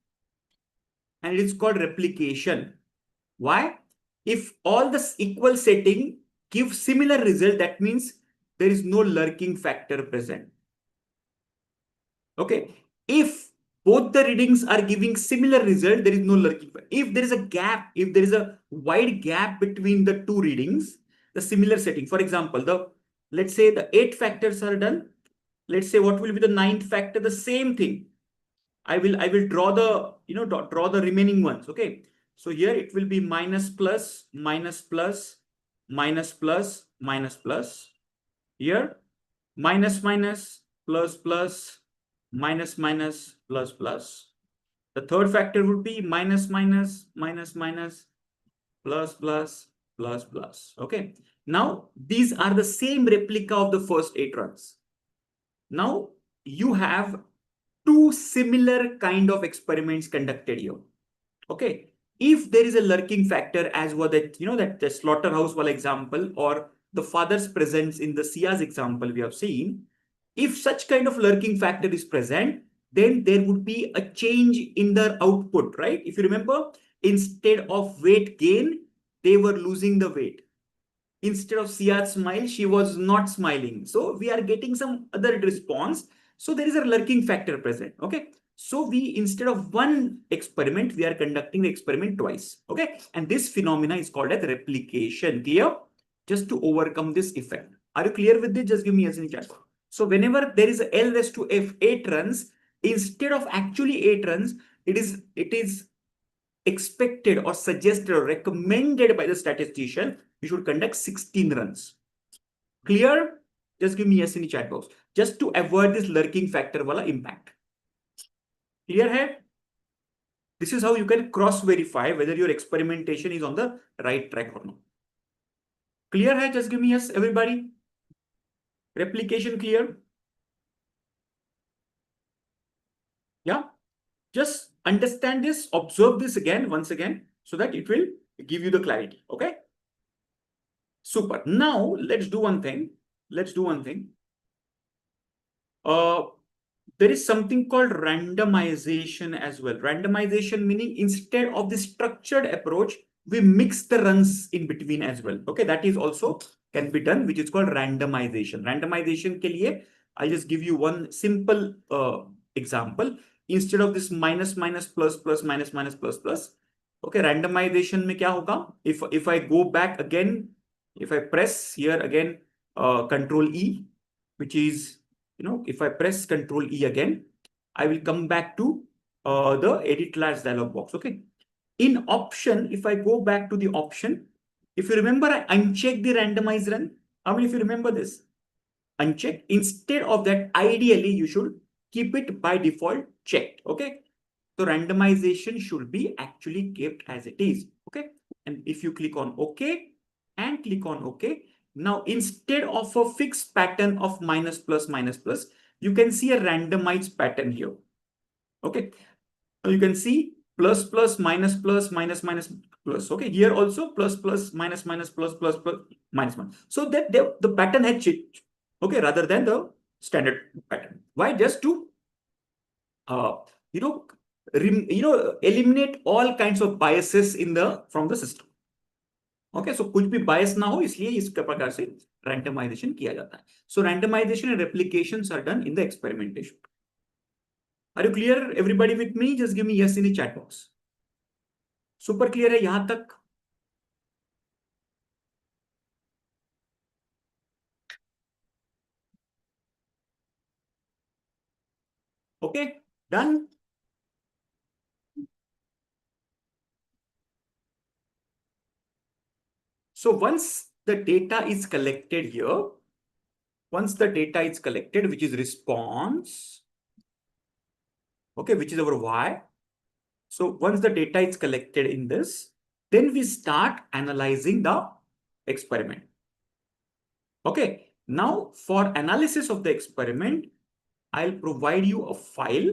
Speaker 1: And it's called replication. Why? If all the equal setting give similar result, that means there is no lurking factor present. Okay. If both the readings are giving similar result, there is no lurking factor. If there is a gap, if there is a wide gap between the two readings, the similar setting, for example, let's say the 8 factors are done. Let's say what will be the 9th factor? The same thing. I will draw the, draw the remaining ones. Okay. So here it will be minus plus, minus plus, minus plus, minus plus. Here, minus minus, plus plus, minus minus, plus plus. The third factor would be minus minus, minus minus, plus plus, plus plus. Okay. Now, these are the same replica of the first 8 runs. Now, you have 2 similar kind of experiments conducted here. Okay. If there is a lurking factor, as was that, that the slaughterhouse wala example, or the father's presence in the Sia's example we have seen, if such kind of lurking factor is present, then there would be a change in the output, right? If you remember, instead of weight gain, they were losing the weight. Instead of Sia's smile, she was not smiling. So we are getting some other response. So there is a lurking factor present. Okay. So we, instead of one experiment, we are conducting the experiment twice. Okay. And this phenomena is called as replication. Clear? Just to overcome this effect. Are you clear with this? Just give me a in chat. So whenever there is a L raised to F8 runs, instead of actually 8 runs, it is expected or suggested or recommended by the statistician, you should conduct 16 runs. Clear? Just give me yes in the chat box. Just to avoid this lurking factor wala impact. Clear hai? This is how you can cross verify whether your experimentation is on the right track or not. Clear hai? Just give me yes, everybody. Replication clear? Yeah. Just understand this, observe this again, once again, so that it will give you the clarity. Okay. Super. Now let's do one thing. There is something called randomization as well. Randomization meaning instead of the structured approach, we mix the runs in between as well. Okay, that is also can be done, which is called randomization. Randomization ke liye, I'll just give you one simple example. Instead of this minus minus plus plus minus minus plus plus, okay, randomization mein kya hoga? If I go back again, if I press here again, Control E, which is, if I press Control E again, I will come back to the edit class dialog box. Okay. In option, if I go back to the option, if you remember, I uncheck the randomize run. How many of you remember this? Uncheck. Instead of that, ideally, you should keep it by default checked. Okay. So randomization should be actually kept as it is. Okay. And if you click on OK and click on OK, now instead of a fixed pattern of minus plus minus plus, you can see a randomized pattern here. Okay. Now you can see plus plus minus plus minus minus plus. Okay. Here also plus plus minus minus plus plus plus minus minus. So that the pattern had changed. Okay. Rather than the standard pattern. Why? Just to eliminate all kinds of biases from the system. Okay, so कुछ भी बायस ना हो इसलिए इस प्रकार से randomisation किया जाता है. So randomization and replications are done in the experimentation. Are you clear everybody with me? Just give me yes in the chat box. Super clear है यहां तक? Okay, done. So once the data is collected here, once the data is collected, which is response, okay, which is our Y. So once the data is collected in this, then we start analyzing the experiment. Okay, now for analysis of the experiment, I'll provide you a file.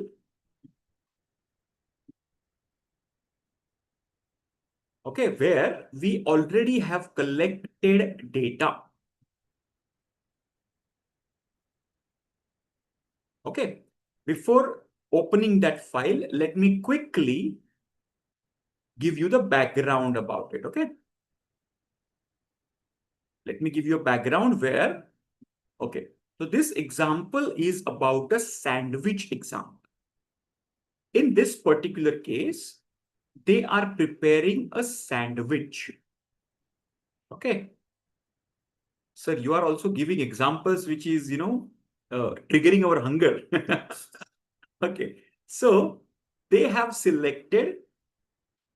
Speaker 1: Okay, where we already have collected data. Okay, before opening that file, let me quickly give you the background about it. Okay, let me give you a background where, okay, so this example is about a sandwich example. In this particular case, they are preparing a sandwich. Okay, sir, you are also giving examples which is, triggering our hunger. Okay, so they have selected,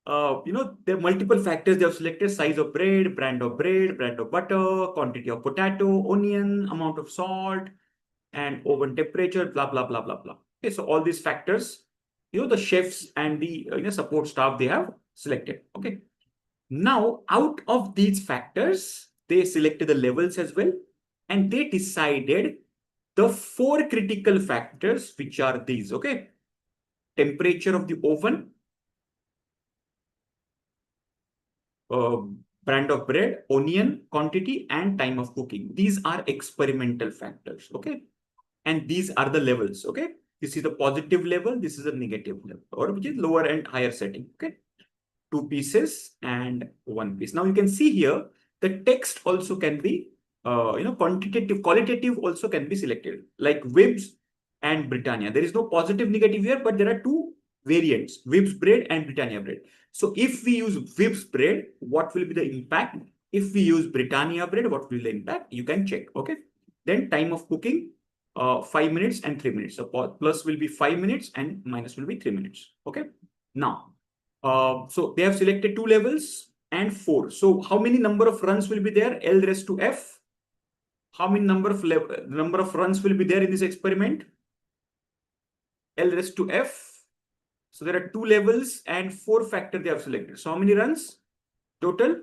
Speaker 1: there are multiple factors. They have selected size of bread, brand of butter, quantity of potato, onion, amount of salt, and oven temperature, blah, blah, blah, blah, blah. Okay, so all these factors, the chefs and the support staff, they have selected. Okay. Now, out of these factors, they selected the levels as well, and they decided the 4 critical factors, which are these. Okay. Temperature of the oven, uh, brand of bread, onion quantity, and time of cooking. These are experimental factors. Okay. And these are the levels. Okay. This is the positive level. This is a negative level, or which is lower and higher setting. Okay. 2 pieces and 1 piece. Now you can see here, the text also can be, qualitative also can be selected, like Wibs and Britannia. There is no positive, negative here, but there are 2 variants, Wibs bread and Britannia bread. So if we use Wibs bread, what will be the impact? If we use Britannia bread, what will be the impact? You can check. Okay. Then time of cooking, 5 minutes and 3 minutes. So plus will be 5 minutes and minus will be 3 minutes. Okay. Now, so they have selected 2 levels and 4. So how many number of runs will be there? L raised to F. How many number of runs will be there in this experiment? L raised to F. So there are 2 levels and 4 factor they have selected. So how many runs total?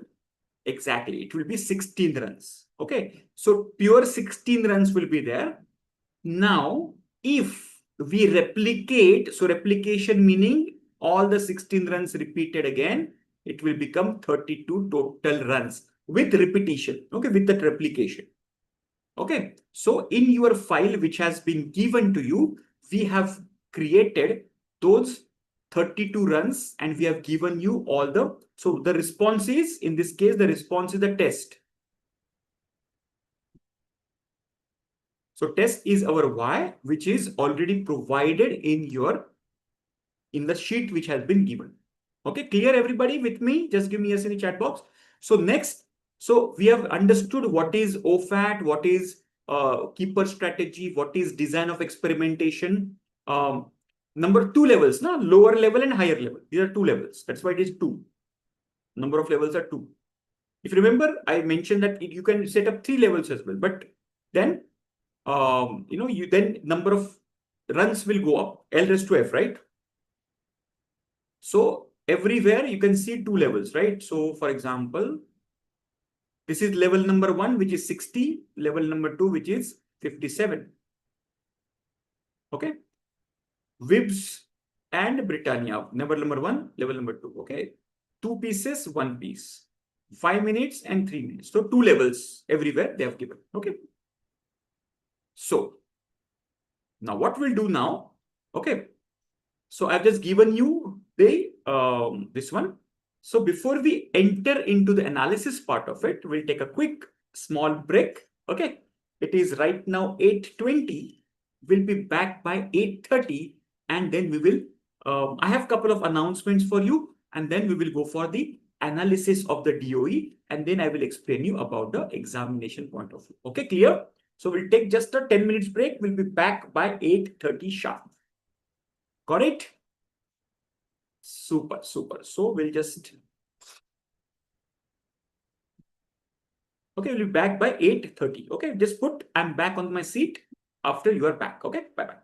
Speaker 1: Exactly, it will be 16 runs. Okay, so pure 16 runs will be there. Now, if we replicate, so replication meaning all the 16 runs repeated again, it will become 32 total runs with repetition. Okay, with that replication. Okay, so in your file which has been given to you, we have created those 32 runs and we have given you all the, so the response is, in this case, the response is the test. So test is our Y, which is already provided in the sheet which has been given. Okay, clear everybody with me? Just give me yes in the chat box. So next, so we have understood what is OFAT, what is keeper strategy, what is design of experimentation. Number 2 levels, no? Lower level and higher level. These are 2 levels. That's why it is 2. Number of levels are 2. If you remember, I mentioned that you can set up 3 levels as well, but then you then number of runs will go up, L raised to F, right? So everywhere you can see 2 levels, right? So for example, this is level number 1, which is 60, level number 2, which is 57. Okay. Wibs and Britannia, level number 1, level number 2. Okay. 2 pieces, 1 piece. 5 minutes and 3 minutes. So 2 levels everywhere they have given. Okay. So now what we'll do now, okay. So I've just given you the this one. So before we enter into the analysis part of it, we'll take a quick small break. Okay. It is right now 8:20. We'll be back by 8:30, and then we will, I have a couple of announcements for you, and then we will go for the analysis of the DOE, and then I will explain you about the examination point of view. Okay, clear? So we'll take just a 10 minutes break. We'll be back by 8:30 sharp. Got it? Super, super. So we'll just, okay, we'll be back by 8:30. Okay, just put, I'm back on my seat after you are back. Okay, bye-bye.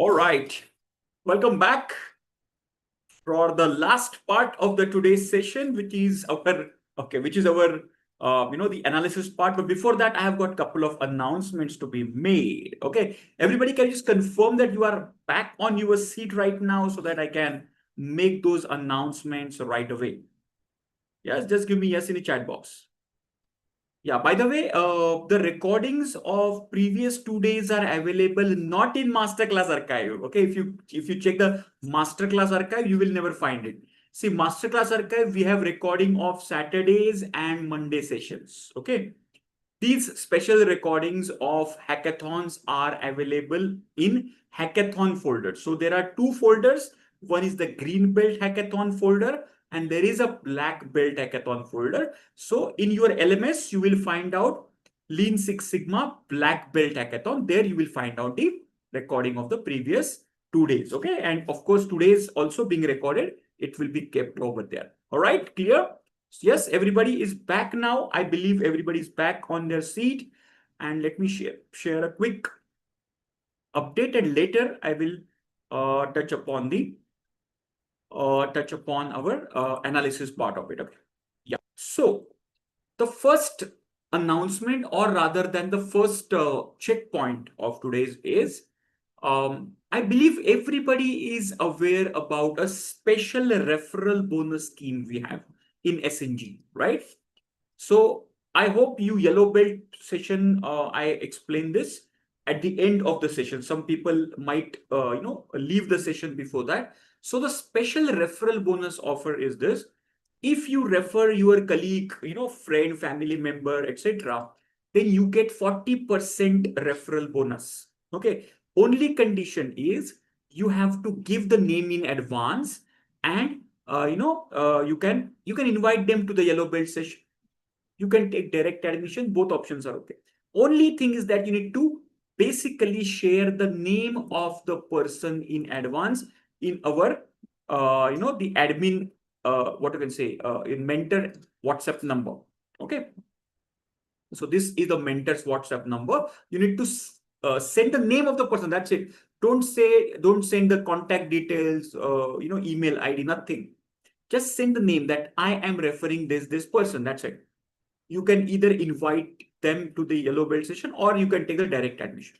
Speaker 1: All right. Welcome back for the last part of the today's session, which is our the analysis part. But before that, I have got a couple of announcements to be made. Okay, everybody, can you just confirm that you are back on your seat right now so that I can make those announcements right away? Yes, just give me yes in the chat box. Yeah, by the way, the recordings of previous 2 days are available not in Masterclass archive. Okay, if you check the Masterclass archive, you will never find it. See, Masterclass archive, we have recording of Saturdays and Monday sessions. Okay, these special recordings of hackathons are available in hackathon folder. So there are two folders. One is the green belt hackathon folder and there is a black belt hackathon folder. So in your LMS, you will find out Lean Six Sigma black belt hackathon. There you will find out the recording of the previous 2 days. Okay. And of course, today is also being recorded. It will be kept over there. All right. Clear? Yes, everybody is back now. I believe everybody is back on their seat. And let me share a quick update, and later I will touch upon our analysis part of it. Okay. Yeah. So the first announcement, or rather than the first checkpoint of today's is, I believe everybody is aware about a special referral bonus scheme we have in SNG, right? So I hope you yellow belt session, I explain this at the end of the session. Some people might, leave the session before that. So the special referral bonus offer is this. If you refer your colleague, friend, family member, etc., then you get 40% referral bonus. Okay. Only condition is you have to give the name in advance, and you can invite them to the yellow belt session. You can take direct admission. Both options are okay. Only thing is that you need to basically share the name of the person in advance in our, the admin, what you can say, in mentor WhatsApp number. Okay. So this is the mentor's WhatsApp number. You need to send the name of the person. That's it. Don't send the contact details, email ID, nothing. Just send the name that I am referring this person. That's it. You can either invite them to the yellow belt session or you can take the direct admission.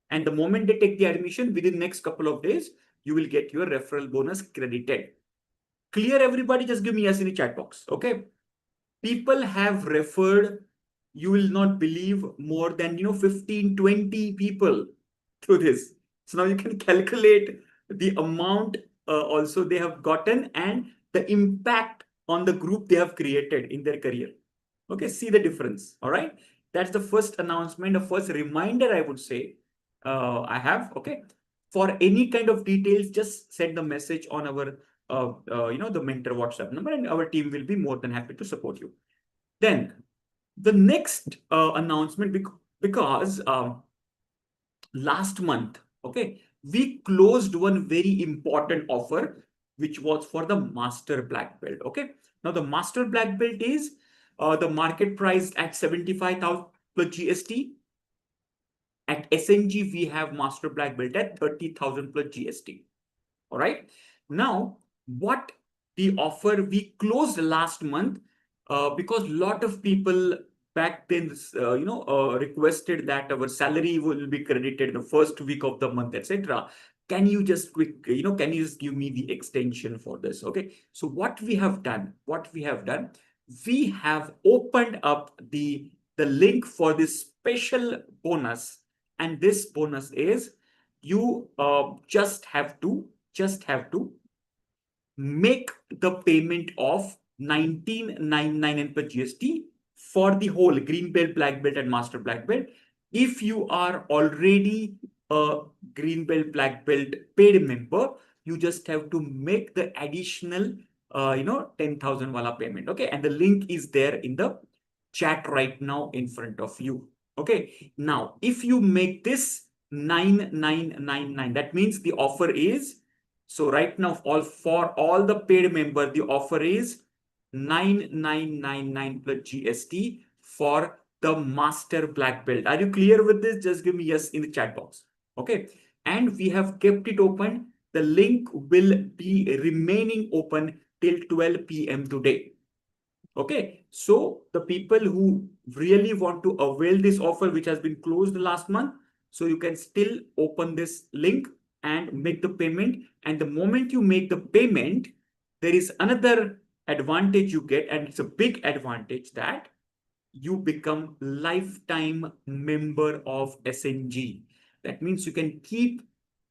Speaker 1: And the moment they take the admission, within the next couple of days, you will get your referral bonus credited. Clear, everybody? Just give me yes in the chat box. Okay. People have referred, you will not believe, more than 15, 20 people through this. So now you can calculate the amount also they have gotten and the impact on the group they have created in their career. Okay, see the difference. All right. That's the first announcement, the first reminder I would say I have. Okay. For any kind of details, just send the message on our, the mentor WhatsApp number, and our team will be more than happy to support you. Then the next announcement, because last month, okay, we closed one very important offer, which was for the master black belt. Okay. Now the master black belt is the market price at 75,000 plus GST. At SNG, we have master black belt at 30,000 plus GST. All right. Now, what the offer we closed last month, because a lot of people back then, requested that our salary will be credited the first week of the month, etc. Can you just can you just give me the extension for this? Okay. So what we have done, we have opened up the link for this special bonus, and this bonus is you just have to make the payment of 19,999 per GST for the whole green belt, black belt, and master black belt. If you are already a green belt, black belt paid member, you just have to make the additional 10,000 wala payment. Okay, and the link is there in the chat right now in front of you. Okay, now if you make this 9,999, that means the offer is, so right now for all the paid member, the offer is 9,999 plus GST for the master black belt. Are you clear with this? Just give me yes in the chat box. Okay. and we have kept it open. The link will be remaining open till 12 p.m. today. Okay, so the people who really want to avail this offer, which has been closed last month, so you can still open this link and make the payment. And the moment you make the payment, there is another advantage you get, and it's a big advantage, that you become lifetime member of SNG. That means you can keep,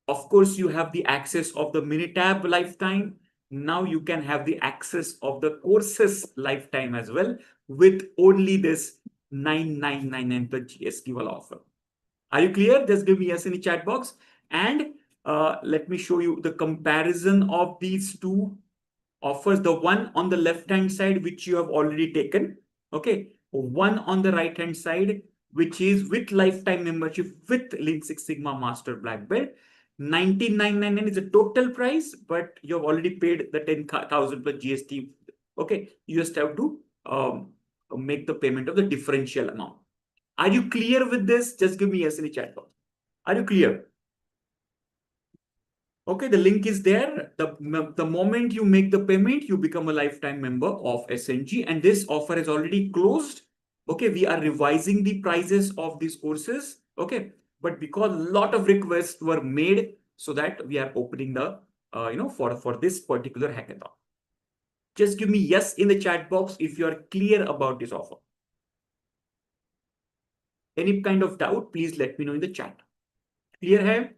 Speaker 1: of course, you have the access of the Minitab lifetime. Now you can have the access of the courses lifetime as well with only this 9999 per GST wala offer. Are you clear? Just give me yes in the chat box. And let me show you the comparison of these two offers. The one on the left hand side, which you have already taken. Okay. One on the right hand side, which is with lifetime membership with Lean Six Sigma Master Black Belt. 19,999 is the total price, but you have already paid the 10,000 plus GST. Okay. You just have to make the payment of the differential amount. Are you clear with this? Just give me yes in the chat box. Are you clear? Okay, the link is there. The moment you make the payment, you become a lifetime member of SNG, and this offer is already closed. Okay, we are revising the prices of these courses. Okay, but because a lot of requests were made, so that we are opening the for this particular hackathon. Just give me yes in the chat box if you are clear about this offer. Any kind of doubt, please let me know in the chat. Clear hai?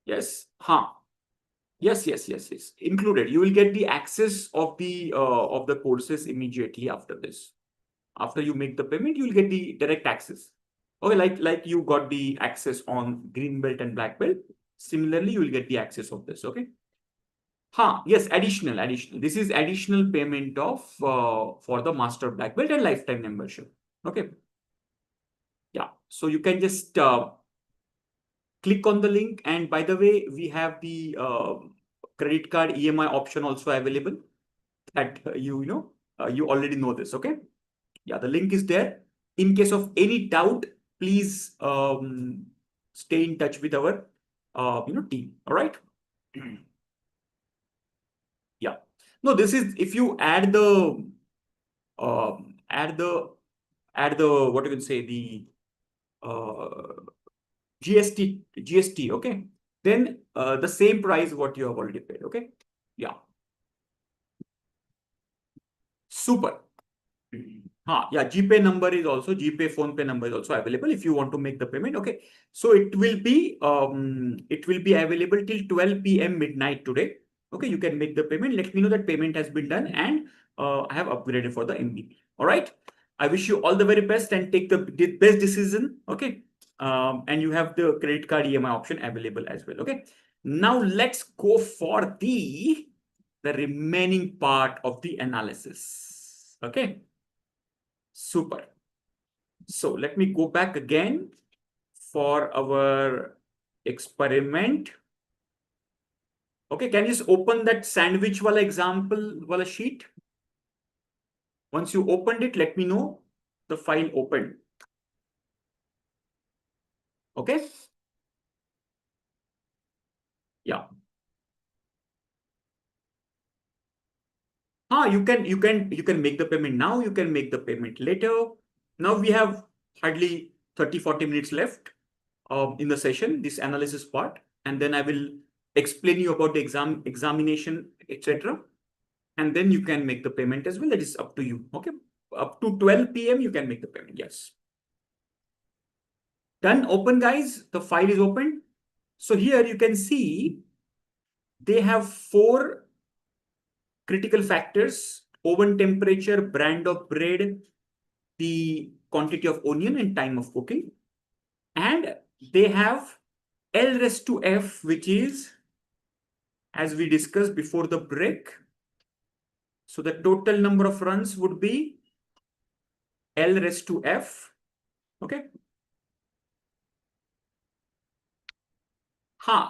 Speaker 1: Yes. Huh. Yes. Included. You will get the access of the courses immediately after this. After you make the payment, you will get the direct access. Okay, like you got the access on green belt and black belt. Similarly, you will get the access of this. Okay. Yes, additional. This is additional payment of for the master black belt and lifetime membership. Okay. Yeah. So you can just click on the link. And by the way, we have the credit card EMI option also available. That you already know this. Okay. Yeah, the link is there. In case of any doubt, please stay in touch with our team. All right. Yeah. No, this is if you add the what you can say, the GST, okay, then the same price what you have already paid. Okay. Yeah. Super. Yeah, GPay number is also, GPay phone pay number is also available if you want to make the payment. Okay, so it will be available till 12 p.m. midnight today. Okay, you can make the payment. Let me know that payment has been done, and I have upgraded for the MB. All right. I wish you all the very best and take the best decision. Okay. And you have the credit card EMI option available as well. Okay. Now let's go for the remaining part of the analysis. Okay. Super. So let me go back again for our experiment. Okay, can you just open that sandwich wala example wala sheet? Once you opened it, let me know the file opened. Okay. Yeah. You can make the payment now. You can make the payment later. Now we have hardly 30-40 minutes left in the session, this analysis part, and then I will explain you about the examination, etc. And then you can make the payment as well. That is up to you. Okay. Up to 12 p.m. you can make the payment. Yes. Done. Open, guys. The file is open. So here you can see they have 4 critical factors: oven temperature, brand of bread, the quantity of onion, and time of cooking. And they have L raised to F, which is, as we discussed before the break. So the total number of runs would be L raised to F. Okay.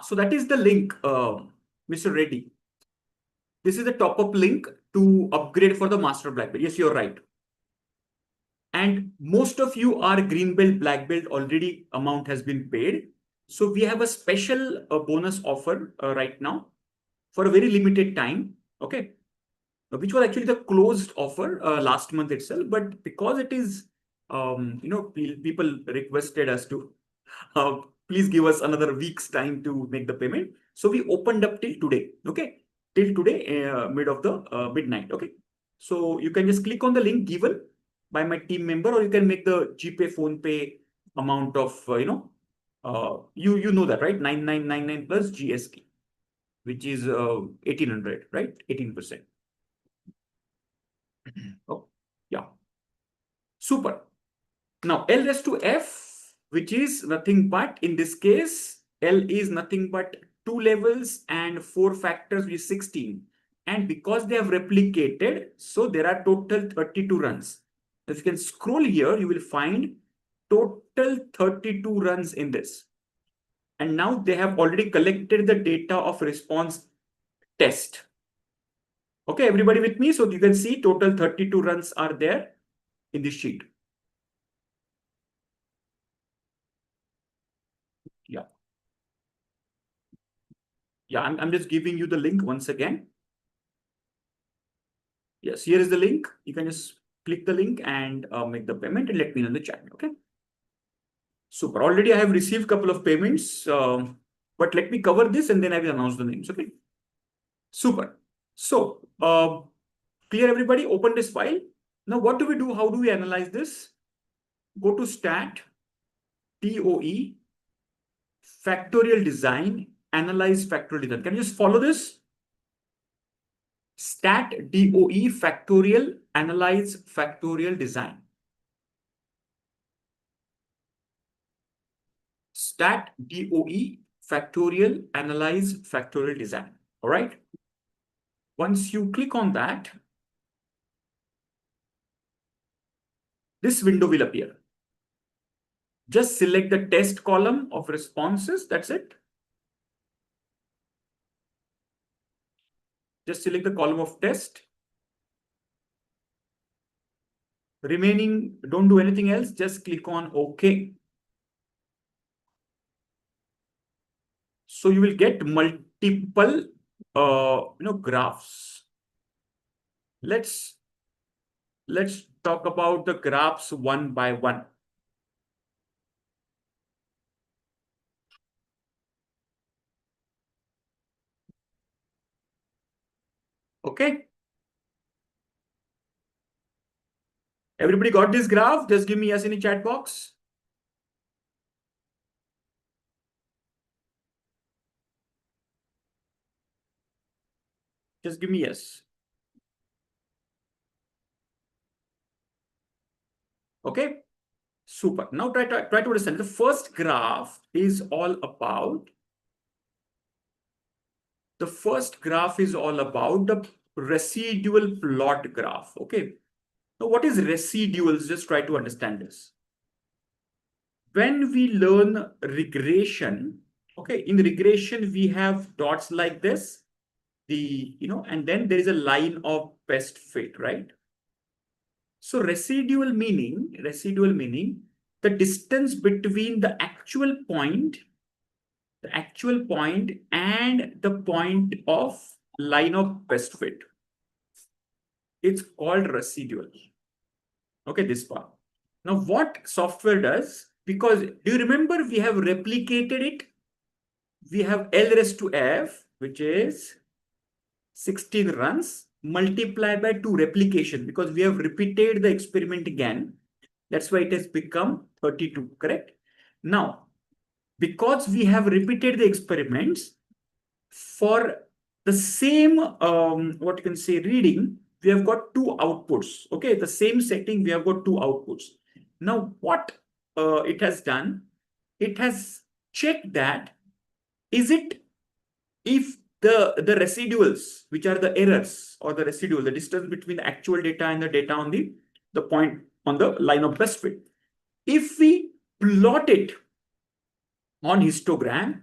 Speaker 1: So that is the link, Mr. Reddy. This is the top-up link to upgrade for the Master Black Belt. Yes, you're right. And most of you are green belt, black belt, already amount has been paid. So we have a special bonus offer right now for a very limited time. Okay. Which was actually the closed offer last month itself. But because it is, people requested us to uh, please give us another week's time to make the payment. So we opened up till today. Okay. Till today, mid of the midnight. Okay. So you can just click on the link given by my team member, or you can make the GPay, phone pay amount of, you know that, right? 9999 plus GST, which is 1800, right? 18%. Oh, yeah. Super. Now, L raised to F, which is nothing but, in this case, L is nothing but 2 levels and 4 factors, which is 16. And because they have replicated, so there are total 32 runs. If you can scroll here, you will find total 32 runs in this. And now they have already collected the data of response test. Okay, everybody with me? So you can see total 32 runs are there in this sheet. Yeah. Yeah, I'm just giving you the link once again. Yes, here is the link. You can just click the link and make the payment and let me know in the chat. Okay. Super. Already I have received a couple of payments, but let me cover this and then I will announce the names. Okay. Super. So, clear everybody, open this file. Now, what do we do? How do we analyze this? Go to stat, TOE, factorial design, analyze factorial design. Can you just follow this? Stat DOE factorial analyze factorial design. Stat DOE factorial analyze factorial design. All right. Once you click on that, this window will appear. Just select the test column of responses. That's it. Just select the column of test. Remaining, don't do anything else. Just click on OK. So you will get multiple, graphs. Let's talk about the graphs one by one. Okay. Everybody got this graph? Just give me yes in the chat box. Just give me yes. Okay. Super. Now try to understand. The first graph is all about. The first graph is all about the residual plot graph. Okay. Now what is residuals? Just try to understand this. When we learn regression, okay, in regression we have dots like this, and then there is a line of best fit, right? So residual meaning the distance between the actual point and the point of line of best fit. It's called residual. Okay, this part. Now what software does, because do you remember we have replicated it? We have L raised to F, which is 16 runs multiplied by 2 replication, because we have repeated the experiment again. That's why it has become 32, correct? Now, because we have repeated the experiments for the same, what you can say, reading, we have got 2 outputs. Okay, the same setting, we have got 2 outputs. Now, what it has done, it has checked that, is it, if the residuals, which are the errors or the residual, the distance between the actual data and the data on the point on the line of best fit, if we plot it on histogram,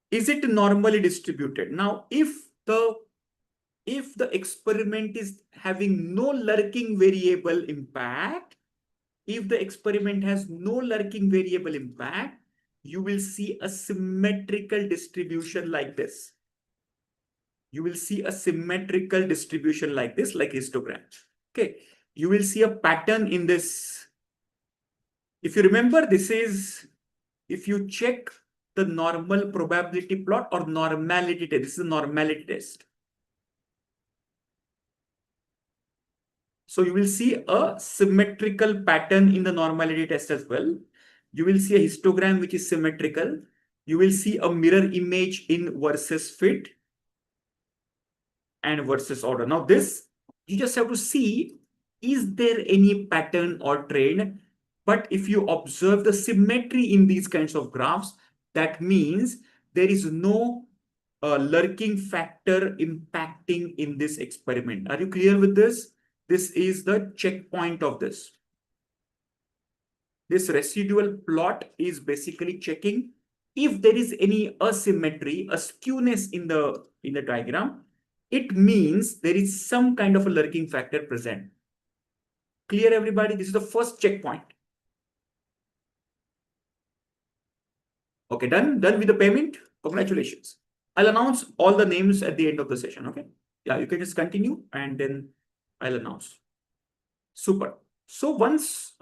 Speaker 1: is it normally distributed? Now, if the experiment is having no lurking variable impact, if the experiment has no lurking variable impact, you will see a symmetrical distribution like this. You will see a symmetrical distribution like this, like histogram. Okay. You will see a pattern in this. If you remember, this is, if you check the normal probability plot or normality test, this is a normality test. So you will see a symmetrical pattern in the normality test as well. You will see a histogram which is symmetrical. You will see a mirror image in versus fit and versus order. Now this, you just have to see, is there any pattern or trend? But if you observe the symmetry in these kinds of graphs, that means there is no lurking factor impacting in this experiment. Are you clear with this? This is the checkpoint of this. This residual plot is basically checking if there is any asymmetry, a skewness in the diagram. It means there is some kind of a lurking factor present. Clear, everybody? This is the first checkpoint. Okay, done with the payment. Congratulations. I'll announce all the names at the end of the session. Okay. Yeah, you can just continue and then I'll announce. Super. So once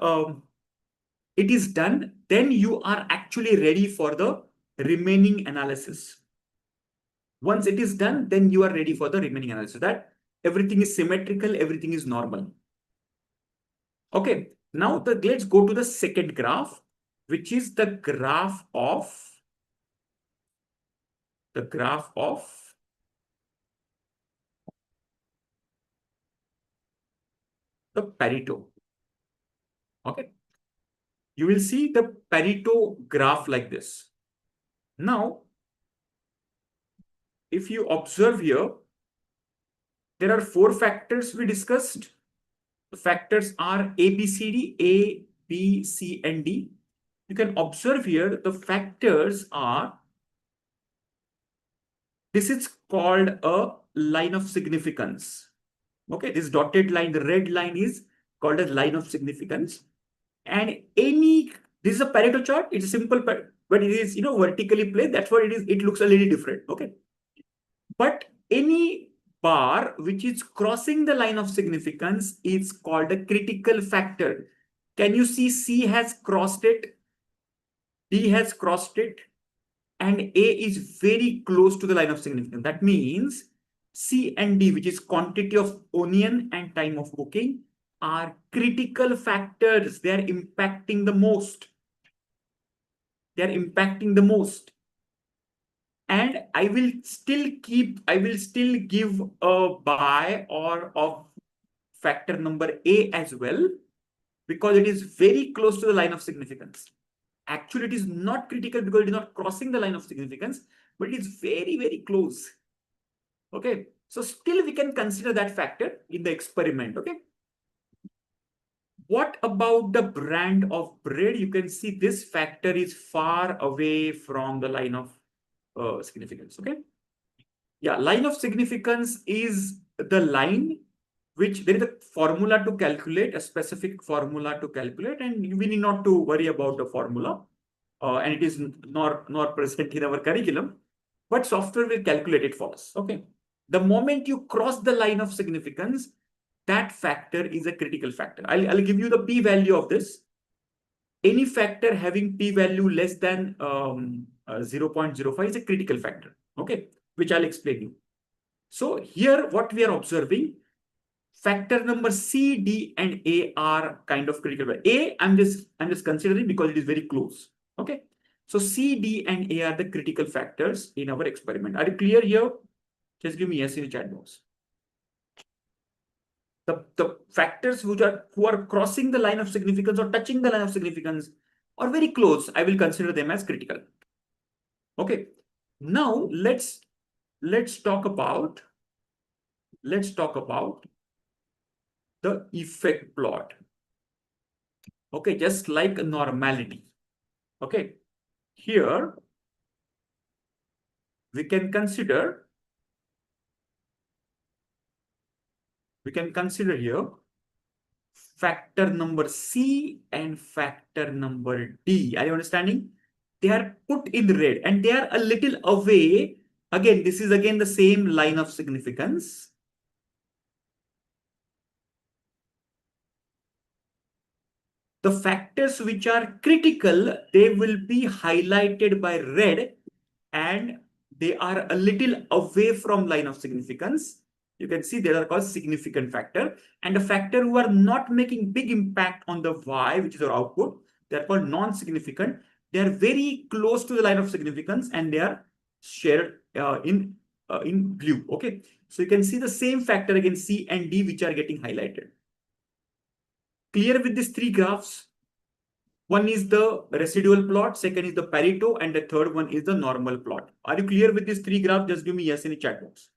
Speaker 1: it is done, then you are actually ready for the remaining analysis. Once it is done, then you are ready for the remaining analysis. That everything is symmetrical, everything is normal. Okay, now let's go to the second graph, which is the graph of the Pareto. Okay, you will see the Pareto graph like this. Now, if you observe here, there are 4 factors we discussed. The factors are A, B, C, D, A, B, C, and D. You can observe here the factors are, this is called a line of significance. Okay, this dotted line, the red line is called a line of significance. And this is a Pareto chart. It's a simple, but it is, vertically placed. That's what it is. It looks a little different. Okay. But any bar which is crossing the line of significance is called a critical factor. Can you see C has crossed it? D has crossed it? And A is very close to the line of significance. That means C and D, which is quantity of onion and time of cooking, are critical factors. They are impacting the most. They are impacting the most. And I will still give a buy or of factor number A as well, because it is very close to the line of significance. Actually, it is not critical because it is not crossing the line of significance, but it is very, very close. Okay. So still we can consider that factor in the experiment. Okay. What about the brand of bread? You can see this factor is far away from the line of significance. Okay. Yeah, line of significance is the line which there is a formula to calculate, a specific formula to calculate, and we need not to worry about the formula. And it is not present in our curriculum, but software will calculate it for us. Okay. The moment you cross the line of significance, that factor is a critical factor. I'll give you the p-value of this. Any factor having p-value less than 0.05 is a critical factor. Okay, which I'll explain you. So here, what we are observing, factor number C, D, and A are kind of critical. A, I'm just considering because it is very close. Okay. So C, D, and A are the critical factors in our experiment. Are you clear here? Just give me yes in the chat box. The factors who are crossing the line of significance or touching the line of significance or very close, I will consider them as critical. Okay. Now let's talk about the effect plot. Okay, just like normality. Okay, here we can consider here factor number C and factor number D. Are you understanding? they are put in red and they are a little away. Again, this is again the same line of significance. The factors which are critical, they will be highlighted by red and they are a little away from line of significance. You can see they are called significant factor, and the factor who are not making big impact on the Y, which is our output, they are called non-significant. They are very close to the line of significance and they are shared in blue. Okay, so you can see the same factor again C and D which are getting highlighted. Clear with these three graphs? One is the residual plot, second is the Pareto, and the third one is the normal plot. Are you clear with these three graphs? Just give me yes in the chat box.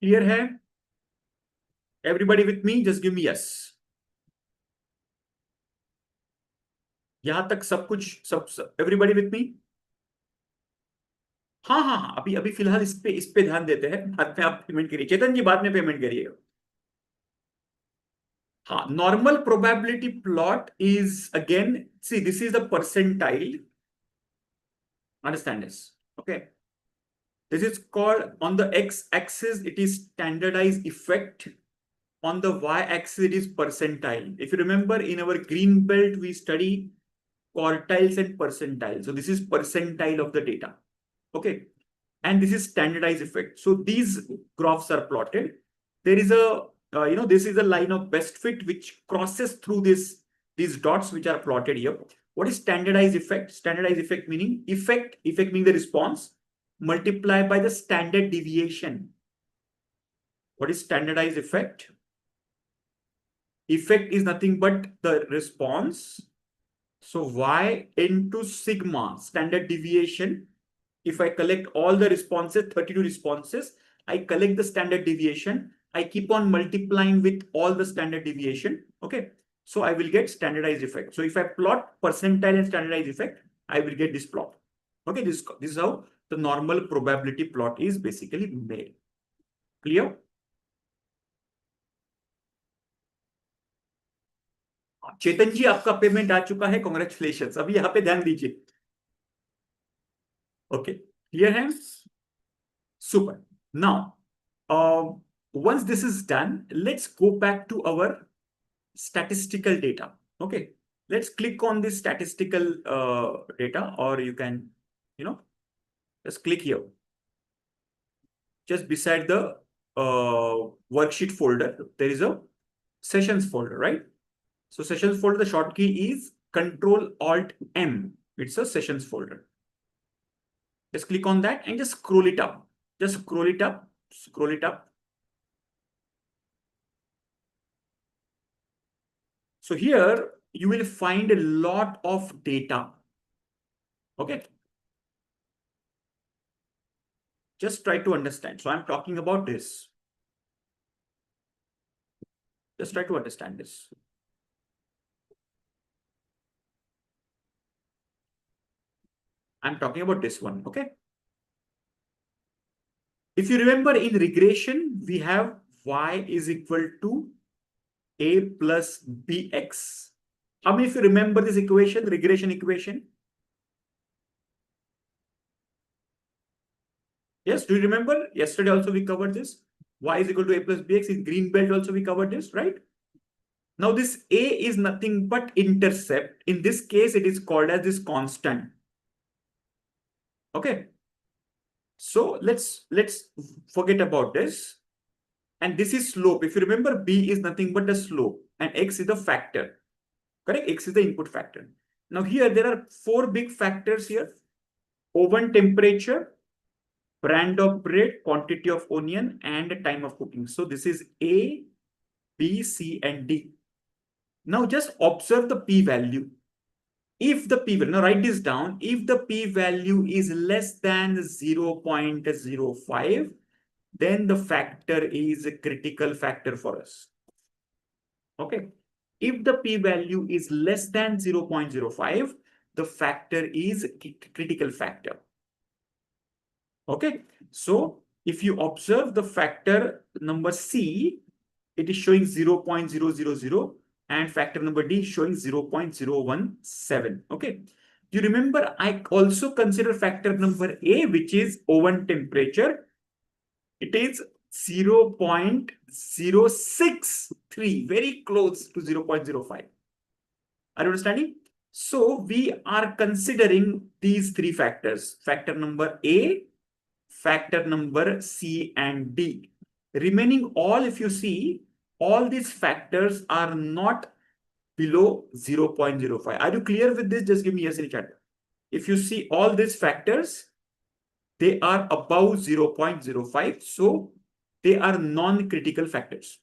Speaker 1: Clear hai? Everybody with me? Just give me yes. यहां तक सब कुछ सब everybody with me? हाँ हाँ हाँ, अभी अभी फिलहाल इस पे ध्यान देते हैं, बाद में आप पेमेंट करिए। चेतन जी बाद में पेमेंट करिएगा। हाँ, normal probability plot is again, see, this is the percentile. Understand this? Okay. This is called, on the x-axis, it is standardized effect. On the y-axis, it is percentile. If you remember, in our green belt, we study quartiles and percentiles. So this is percentile of the data. Okay. And this is standardized effect. So these graphs are plotted. There is a, this is a line of best fit which crosses through these dots which are plotted here. What is standardized effect? Standardized effect meaning effect meaning the response multiplied by the standard deviation. What is standardized effect? Effect is nothing but the response. So y into sigma, standard deviation. If I collect all the responses, 32 responses, I collect the standard deviation. I keep on multiplying with all the standard deviation. Okay. So I will get standardized effect. So if I plot percentile and standardized effect, I will get this plot. Okay. This is how the normal probability plot is basically made. Clear? चेतन जी आपका payment आ चुका है, congratulation. अभी यहाँ पे ध्यान दीजिए। Okay, clear है? Super. Now once this is done, let's go back to our statistical data. Okay, let's click on this statistical data, or you can, just click here, just beside the worksheet folder. There is a sessions folder, right? So sessions folder, the short key is Control Alt M. It's a sessions folder. Just click on that and just scroll it up. Just scroll it up, scroll it up. So here you will find a lot of data. Okay. Just try to understand. So I'm talking about this. Just try to understand this. I'm talking about this one. Okay. If you remember, in regression, we have y is equal to a plus bx. How many of you remember this equation, regression equation? Yes, do you remember? Yesterday also we covered this. Y is equal to a plus bx. In green belt also we covered this, right? Now this a is nothing but intercept. In this case, it is called as this constant. Okay. So let's forget about this. And this is slope. If you remember, b is nothing but the slope and x is the factor. Correct? X is the input factor. Now here there are four big factors here. Oven temperature, brand of bread, quantity of onion, and time of cooking. So this is A, B, C, and D. Now just observe the p-value. If the p-value, now write this down, if the p-value is less than 0.05, then the factor is a critical factor for us. Okay. If the p-value is less than 0.05, the factor is critical factor. Okay. So if you observe the factor number C, it is showing 0.000. and factor number D showing 0.017. Okay. You remember I also consider factor number A, which is oven temperature. It is 0.063, very close to 0.05. Are you understanding? So we are considering these three factors, factor number A, factor number C and D. Remaining all, if you see, all these factors are not below 0.05. Are you clear with this? Just give me yes in the chat. If you see all these factors, they are above 0.05. So they are non-critical factors.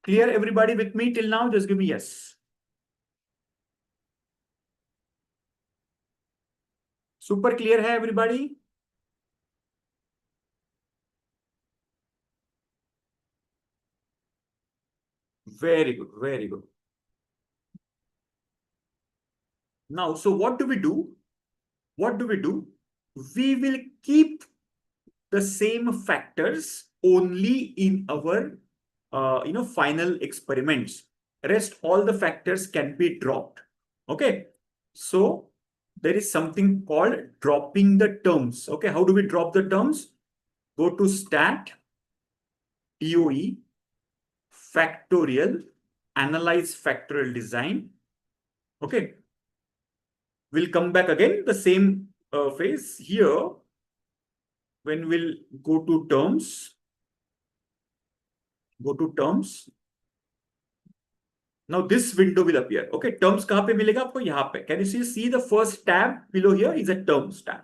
Speaker 1: Clear everybody with me till now? Just give me yes. Super clear hai everybody? Very good, very good. Now, so what do we do? What do we do? We will keep the same factors only in our final experiments. Rest all the factors can be dropped. Okay. So there is something called dropping the terms. Okay. How do we drop the terms? Go to stat, DOE, factorial, analyze factorial design. Okay. We'll come back again, the same phase here. When we'll go to terms, now this window will appear. Okay, terms kahan pe milega aapko? Yahan pe. Can you see the first tab below here is a terms tab.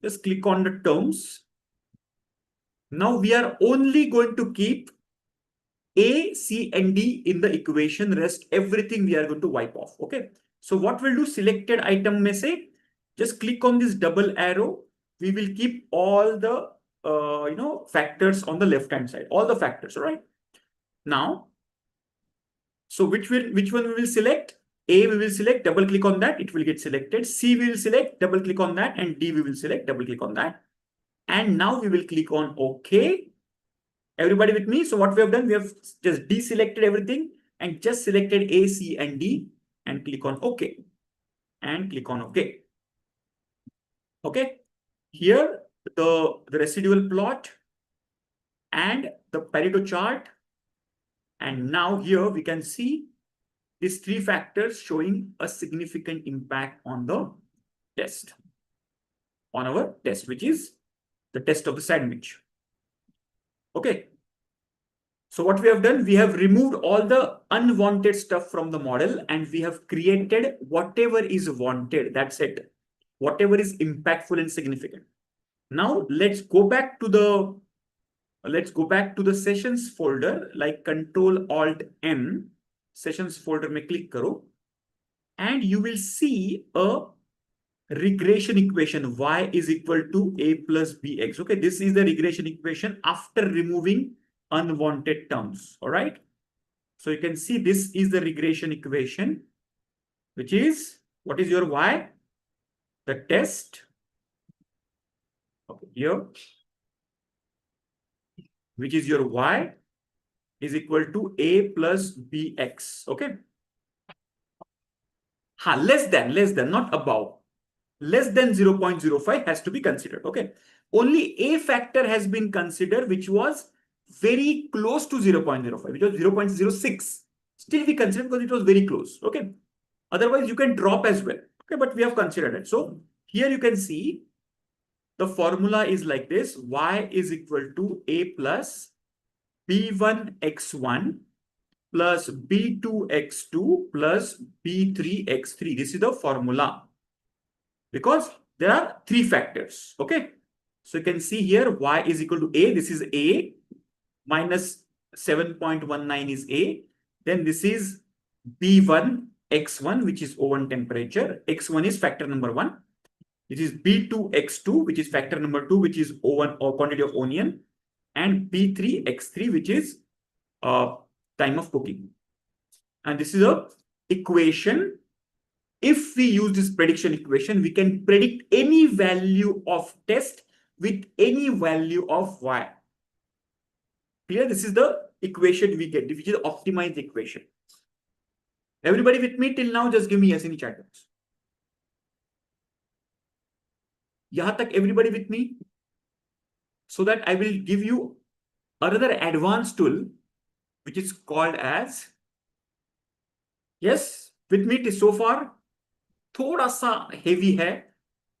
Speaker 1: Just click on the terms. Now we are only going to keep A, C and D in the equation. Rest everything we are going to wipe off. Okay. So what we'll do, selected item mein se, just click on this double arrow. We will keep all the factors on the left hand side, all the factors. All right. Now, so which one we will select? A we will select, double click on that, it will get selected. C we will select, double click on that, and D we will select, double click on that. And now we will click on OK. Everybody with me? So what we have done, we have just deselected everything and just selected A, C, and D and click on OK. And click on OK. Okay. Here the residual plot and the Pareto chart. And now here we can see these three factors showing a significant impact on the test, on our test, which is the test of the sandwich. Okay. So what we have done, we have removed all the unwanted stuff from the model and we have created whatever is wanted. That's it. Whatever is impactful and significant. Now let's go back to the sessions folder, like Control Alt N, sessions folder mein click karo, and you will see a regression equation y is equal to a plus bx. Okay, this is the regression equation after removing unwanted terms. All right. So you can see this is the regression equation, which is, what is your y? The test. Okay, here, which is your y is equal to a plus bx. Okay. Less than, not above. Less than 0.05 has to be considered. Okay. Only a factor has been considered, which was very close to 0.05, which was 0.06. Still we consider because it was very close. Okay. Otherwise, you can drop as well. Okay. But we have considered it. So here you can see the formula is like this. Y is equal to a plus b1x1 plus b2x2 plus b3x3. This is the formula, because there are three factors. Okay. So you can see here y is equal to a. This is a minus 7.19 is a. Then this is b1 x1, which is oven temperature. X1 is factor number 1. This is b2 x2, which is factor number 2, which is oven or quantity of onion. And b3 x3, which is time of cooking. And this is a equation. If we use this prediction equation, we can predict any value of test with any value of y. Clear? This is the equation we get, which is the optimized equation. Everybody with me till now? Just give me yes in the chat box. Yahan tak everybody with me? So that I will give you another advanced tool, which is called as, yes, with me till so far, thoda sa heavy hai,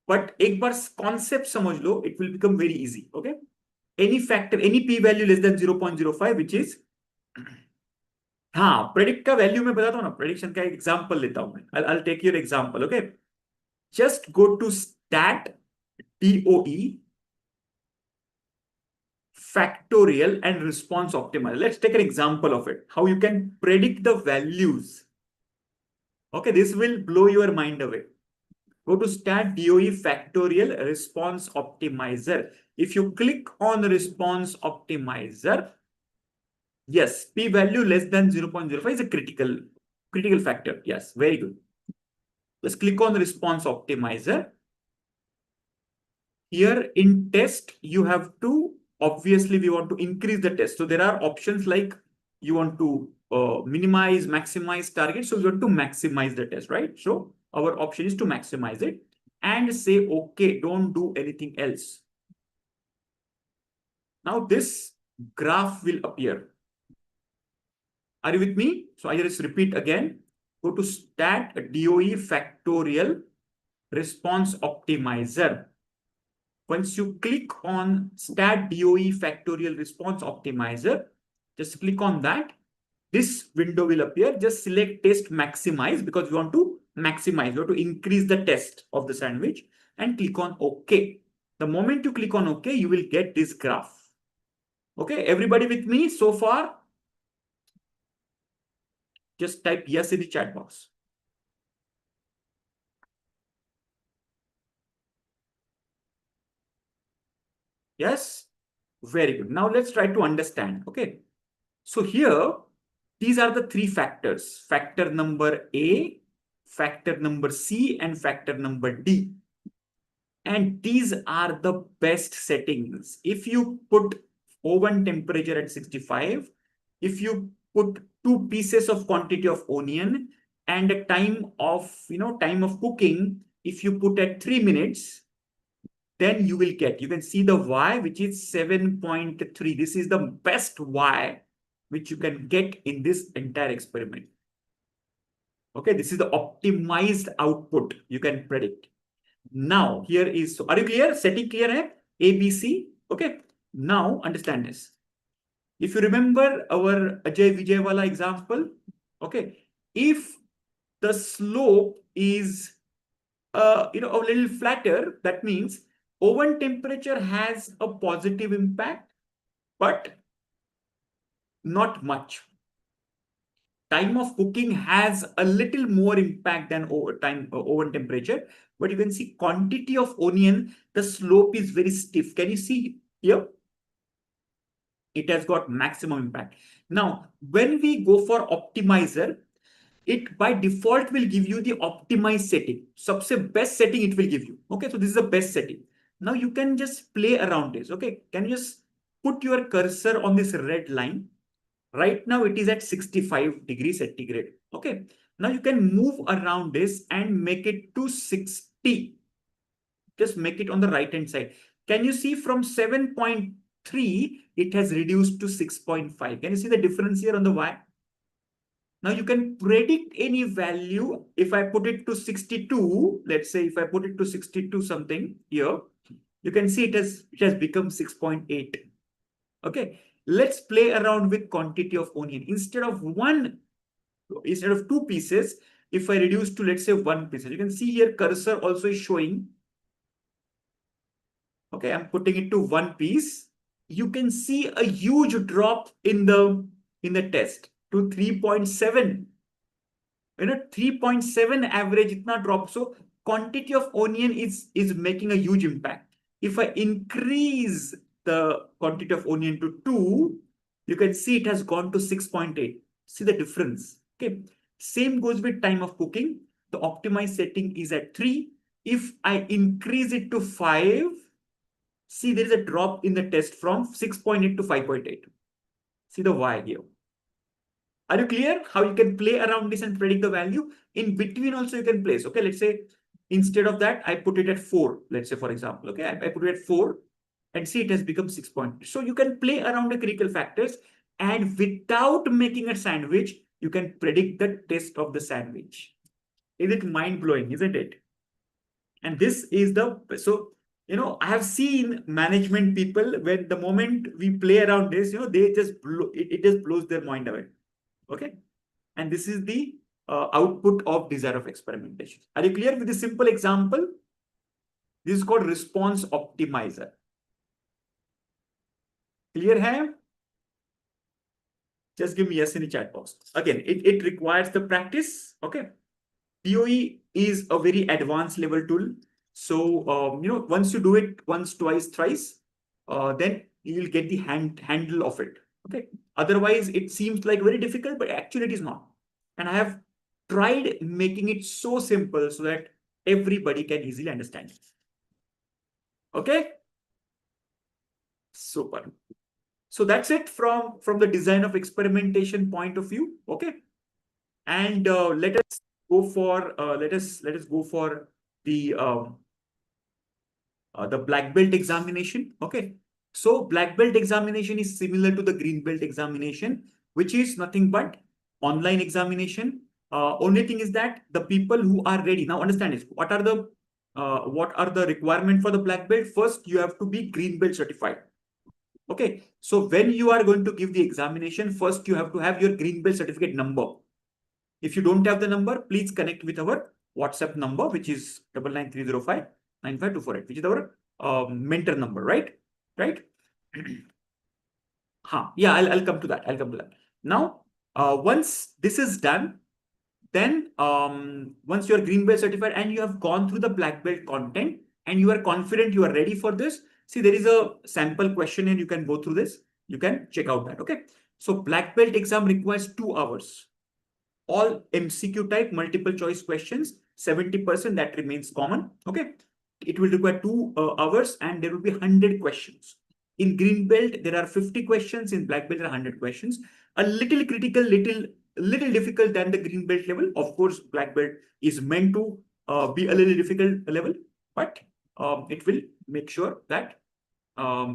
Speaker 1: but एक बार concept समझ लो, it will become very easy. Okay, any factor, any p value less than 0.05, which is, हाँ, predict का value मैं बताता हूँ ना, prediction का example लेता हूँ मैं. I'll take your example. Okay, just go to stat DOE factorial and response optimizer. Let's take an example of it, how you can predict the values. Okay, this will blow your mind away. Go to stat DOE factorial response optimizer. If you click on response optimizer, yes, p value less than 0.05 is a critical factor. Yes, very good. Let's click on the response optimizer. Here in test, you have to, obviously we want to increase the test. So there are options like you want to minimize, maximize target. So we want to maximize the test, right? So our option is to maximize it and say, okay, don't do anything else. Now this graph will appear. Are you with me? So I just repeat again. Go to stat DOE factorial response optimizer. Once you click on stat DOE factorial response optimizer, just click on that. This window will appear. Just select test maximize because we want to maximize. We want to increase the test of the sandwich and click on OK. The moment you click on OK, you will get this graph. Okay, everybody with me so far? Just type yes in the chat box. Yes? Very good. Now let's try to understand. Okay. So here, these are the three factors. Factor number A, factor number C, and factor number D. And these are the best settings. If you put oven temperature at 65, if you put 2 pieces of quantity of onion and a time of, time of cooking, if you put at 3 minutes, then you will get, you can see the Y, which is 7.3. This is the best Y which you can get in this entire experiment. Okay, this is the optimized output you can predict. Now, here is, so are you clear? Setting clear hai? A, B, C. Okay, now understand this. If you remember our Ajay Vijayawala example, okay, if the slope is, a little flatter, that means oven temperature has a positive impact, but not much. Time of cooking has a little more impact than oven temperature, but you can see quantity of onion, the slope is very stiff. Can you see here? It has got maximum impact. Now, when we go for optimizer, it by default will give you the optimized setting. Subse best setting it will give you. Okay, so this is the best setting. Now you can just play around this. Okay, can you just put your cursor on this red line? Right now it is at 65 degrees centigrade. Okay, now you can move around this and make it to 60. Just make it on the right hand side. Can you see from 7.3 it has reduced to 6.5? Can you see the difference here on the Y? Now you can predict any value. If I put it to 62, let's say if I put it to 62 something here, you can see it has become 6.8. Okay, let's play around with quantity of onion. Instead of 2 pieces, if I reduce to, let's say, 1 piece, you can see here cursor also is showing. Okay, I'm putting it to 1 piece. You can see a huge drop in the test to 3.7. 3.7 average itna drop. So quantity of onion is making a huge impact. If I increase the quantity of onion to 2, you can see it has gone to 6.8. See the difference. Okay. Same goes with time of cooking. The optimized setting is at 3. If I increase it to 5, see there is a drop in the test from 6.8 to 5.8. See the why here. Are you clear how you can play around this and predict the value? In between also you can place. Okay, let's say instead of that, I put it at 4. Let's say, for example, okay, I put it at 4 and see it has become 6 point. So you can play around the critical factors and without making a sandwich, you can predict the taste of the sandwich. Is it mind blowing? Isn't it? And this is the, so, I have seen management people when the moment we play around this, they just blow, it just blows their mind away. Okay. And this is the output of desire of experimentation. Are you clear with this simple example? This is called response optimizer. Clear, hai? Just give me yes in the chat box. Again, it requires the practice. Okay. DOE is a very advanced level tool. So, once you do it once, twice, thrice, then you will get the handle of it. Okay. Otherwise, it seems like very difficult, but actually it is not. And I have tried making it so simple so that everybody can easily understand it. Okay. Super. So that's it from the design of experimentation point of view. Okay. And let us go for the black belt examination. Okay. So black belt examination is similar to the green belt examination, which is nothing but online examination. Only thing is that the people who are ready now, understand this. What are the requirement for the black belt? First, you have to be green belt certified. Okay. So when you are going to give the examination, first you have to have your green belt certificate number. If you don't have the number, please connect with our WhatsApp number, which is 99305 which is our mentor number, right? Right? Yeah, I'll come to that. I'll come to that. Now, once this is done, then once you are green belt certified and you have gone through the black belt content and you are confident you are ready for this, see, there is a sample question and you can go through this. You can check out that. Okay. So black belt exam requires 2 hours. All MCQ type multiple choice questions, 70% that remains common. Okay. It will require 2 hours and there will be 100 questions. In green belt, there are 50 questions. In black belt, there are 100 questions. A little critical, little difficult than the green belt level. Of course, black belt is meant to be a little difficult level, but it will make sure that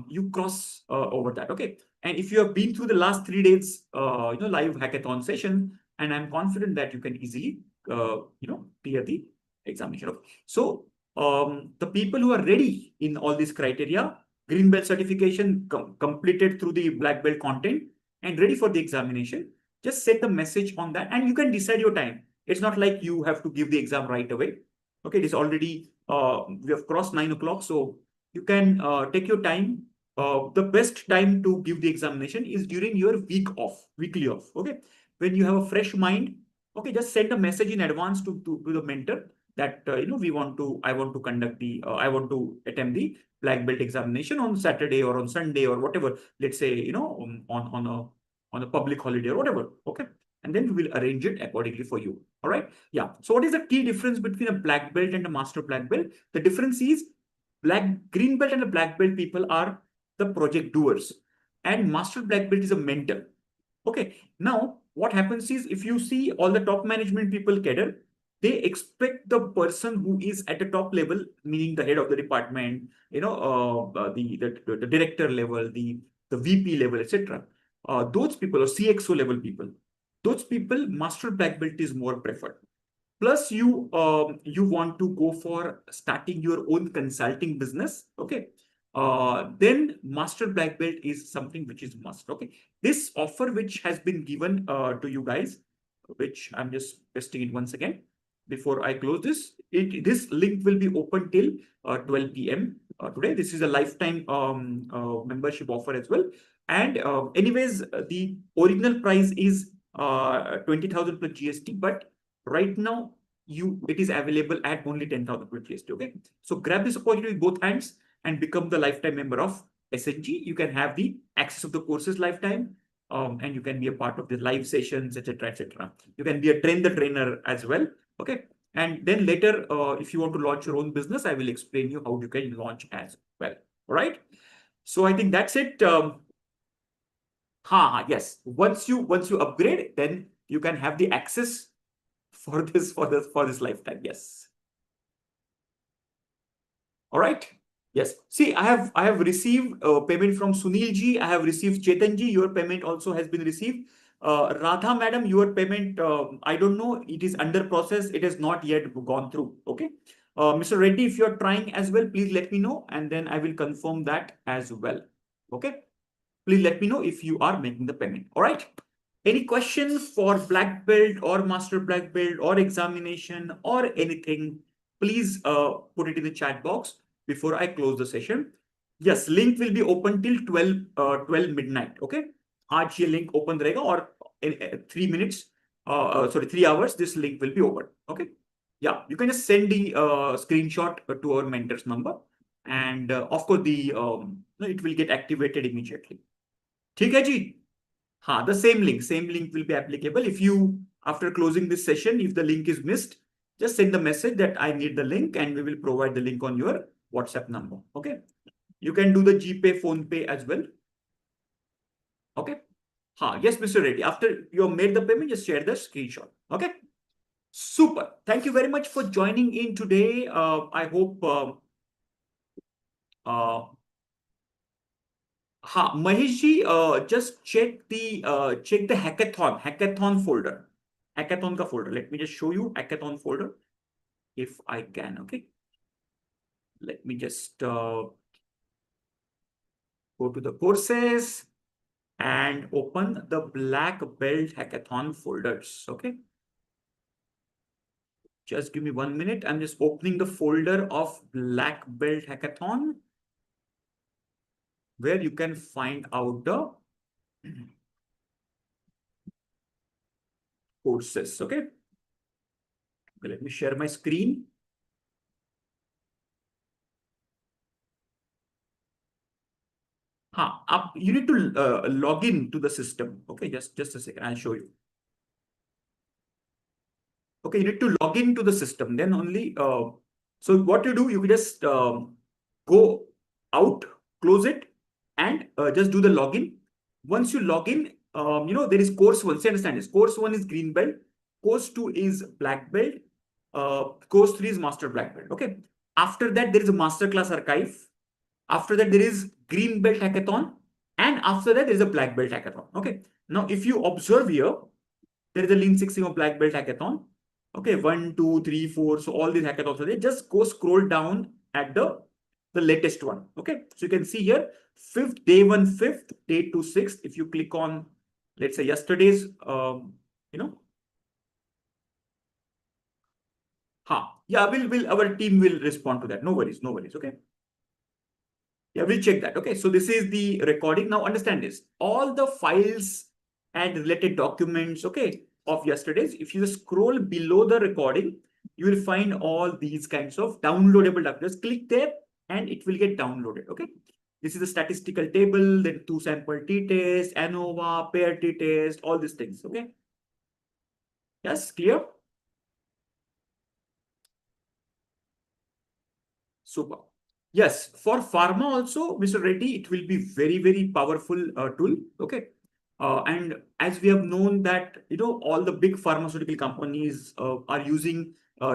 Speaker 1: you cross over that. Okay. And if you have been through the last 3 days, live hackathon session, and I'm confident that you can easily, clear the examination. Okay. So the people who are ready in all these criteria, green belt certification completed through the black belt content and ready for the examination, just set the message on that and you can decide your time. It's not like you have to give the exam right away. Okay. It is already, we have crossed 9 o'clock. So you can take your time. The best time to give the examination is during your weekly off. Okay. When you have a fresh mind, okay, just send a message in advance to the mentor that, I want to attempt the black belt examination on Saturday or on Sunday or whatever, let's say, on a public holiday or whatever. Okay. And then we will arrange it accordingly for you. All right. Yeah. So what is the key difference between a black belt and a master black belt? The difference is green belt and a black belt people are the project doers and master black belt is a mentor. Okay. Now, what happens is if you see all the top management people cadre, they expect the person who is at the top level, meaning the head of the department, the director level, the VP level, etc. Those people or CXO level people, those people, master black belt is more preferred. Plus, you want to go for starting your own consulting business. Okay. Then master black belt is something which is must. Okay. This offer which has been given to you guys, which I'm just testing it once again before I close this. This link will be open till 12 p.m. Today. This is a lifetime membership offer as well. And anyways, the original price is 20,000 plus GST, but right now it is available at only 10,000 plus GST. Okay. So grab this opportunity with both hands and become the lifetime member of SNG. You can have the access of the courses lifetime. And you can be a part of the live sessions, etc., etc. You can be a trainer as well. Okay. And then later, if you want to launch your own business, I will explain you how you can launch as well. All right. So I think that's it. Yes. Once you upgrade, then you can have the access for this lifetime. Yes. All right. Yes. See, I have received payment from Sunil ji. I have received Chetan ji. Your payment also has been received. Radha madam, your payment, I don't know. It is under process. It has not yet gone through. Okay. Mr. Reddy, if you're trying as well, please let me know, and then I will confirm that as well. Okay. Please let me know if you are making the payment. All right. Any questions for black belt or master black belt or examination or anything, please put it in the chat box before I close the session. Yes, link will be open till 12 midnight. Okay. आज ये link open रहेगा और in 3 minutes, sorry, 3 hours, this link will be open. Okay. Yeah, you can just send the screenshot to our mentor's number, and of course it will get activated immediately. ठीक है जी. The same link will be applicable. If you, after closing this session, if the link is missed, just send the message that I need the link, and we will provide the link on your WhatsApp number. Okay. You can do the GPay, phone pay as well. Okay. Yes, Mr. Reddy, after you have made the payment, just share the screenshot. Okay. Super. Thank you very much for joining in today. I hope uh, Mahesh ji, just check the hackathon folder. Hackathon ka folder. Let me just show you hackathon folder if I can. Okay. Let me just go to the courses and open the black belt hackathon folders. Okay. Just give me 1 minute. I'm just opening the folder of black belt hackathon, where you can find out the courses. Okay. Let me share my screen. You need to log in to the system. Okay, just a second. I'll show you. Okay, you need to log in to the system. Then only. So what you do, you just go out, close it, and just do the login. Once you log in, there is course one. So understand this. Course one is green belt. Course two is black belt. Course three is master black belt. Okay. After that, there is a masterclass archive. After that, there is green belt hackathon. And after that, there is a black belt hackathon. Okay. Now, if you observe here, there is a Lean Six Sigma black belt hackathon. Okay, 1, 2, 3, 4. So all these hackathons are there. Just go scroll down at the latest one. Okay. So you can see here, day 1, 5th, day 2, 6th. If you click on, let's say yesterday's, yeah, our team will respond to that. No worries. Okay. Yeah, we'll check that. Okay, so this is the recording. Now understand this. All the files and related documents, okay, of yesterday's, if you just scroll below the recording, you will find all these kinds of downloadable documents. Click there and it will get downloaded. Okay. This is the statistical table, then 2 sample t-test, ANOVA, pair t-test, all these things. Okay. Yes, clear? Super. Yes, for pharma also, Mr. Reddy, it will be very, very powerful tool. Okay. And as we have known that, all the big pharmaceutical companies are using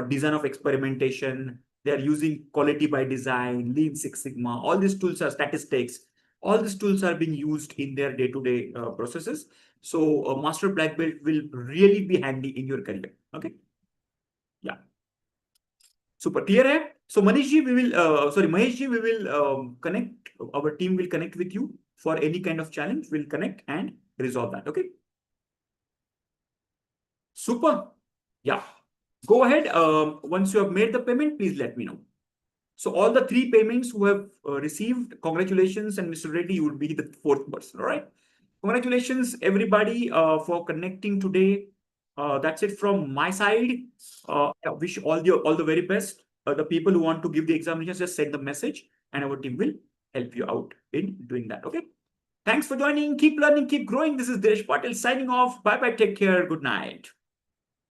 Speaker 1: design of experimentation. They are using quality by design, Lean Six Sigma. All these tools are statistics. All these tools are being used in their day-to-day processes. So Master Black Belt will really be handy in your career. Okay. Yeah. Super clear hai? So Manish ji, Mahesh ji, we will connect. Our team will connect with you for any kind of challenge. We'll connect and resolve that. Okay. Super. Yeah. Go ahead. Once you have made the payment, please let me know. So all the 3 payments who have received, congratulations, and Mr. Reddy, you will be the 4th person. All right. Congratulations, everybody, for connecting today. That's it from my side. I wish all the very best. The people who want to give the examinations, just send the message, and our team will help you out in doing that. Okay. Thanks for joining. Keep learning, keep growing. This is Desh Patel signing off. Bye bye. Take care. Good night.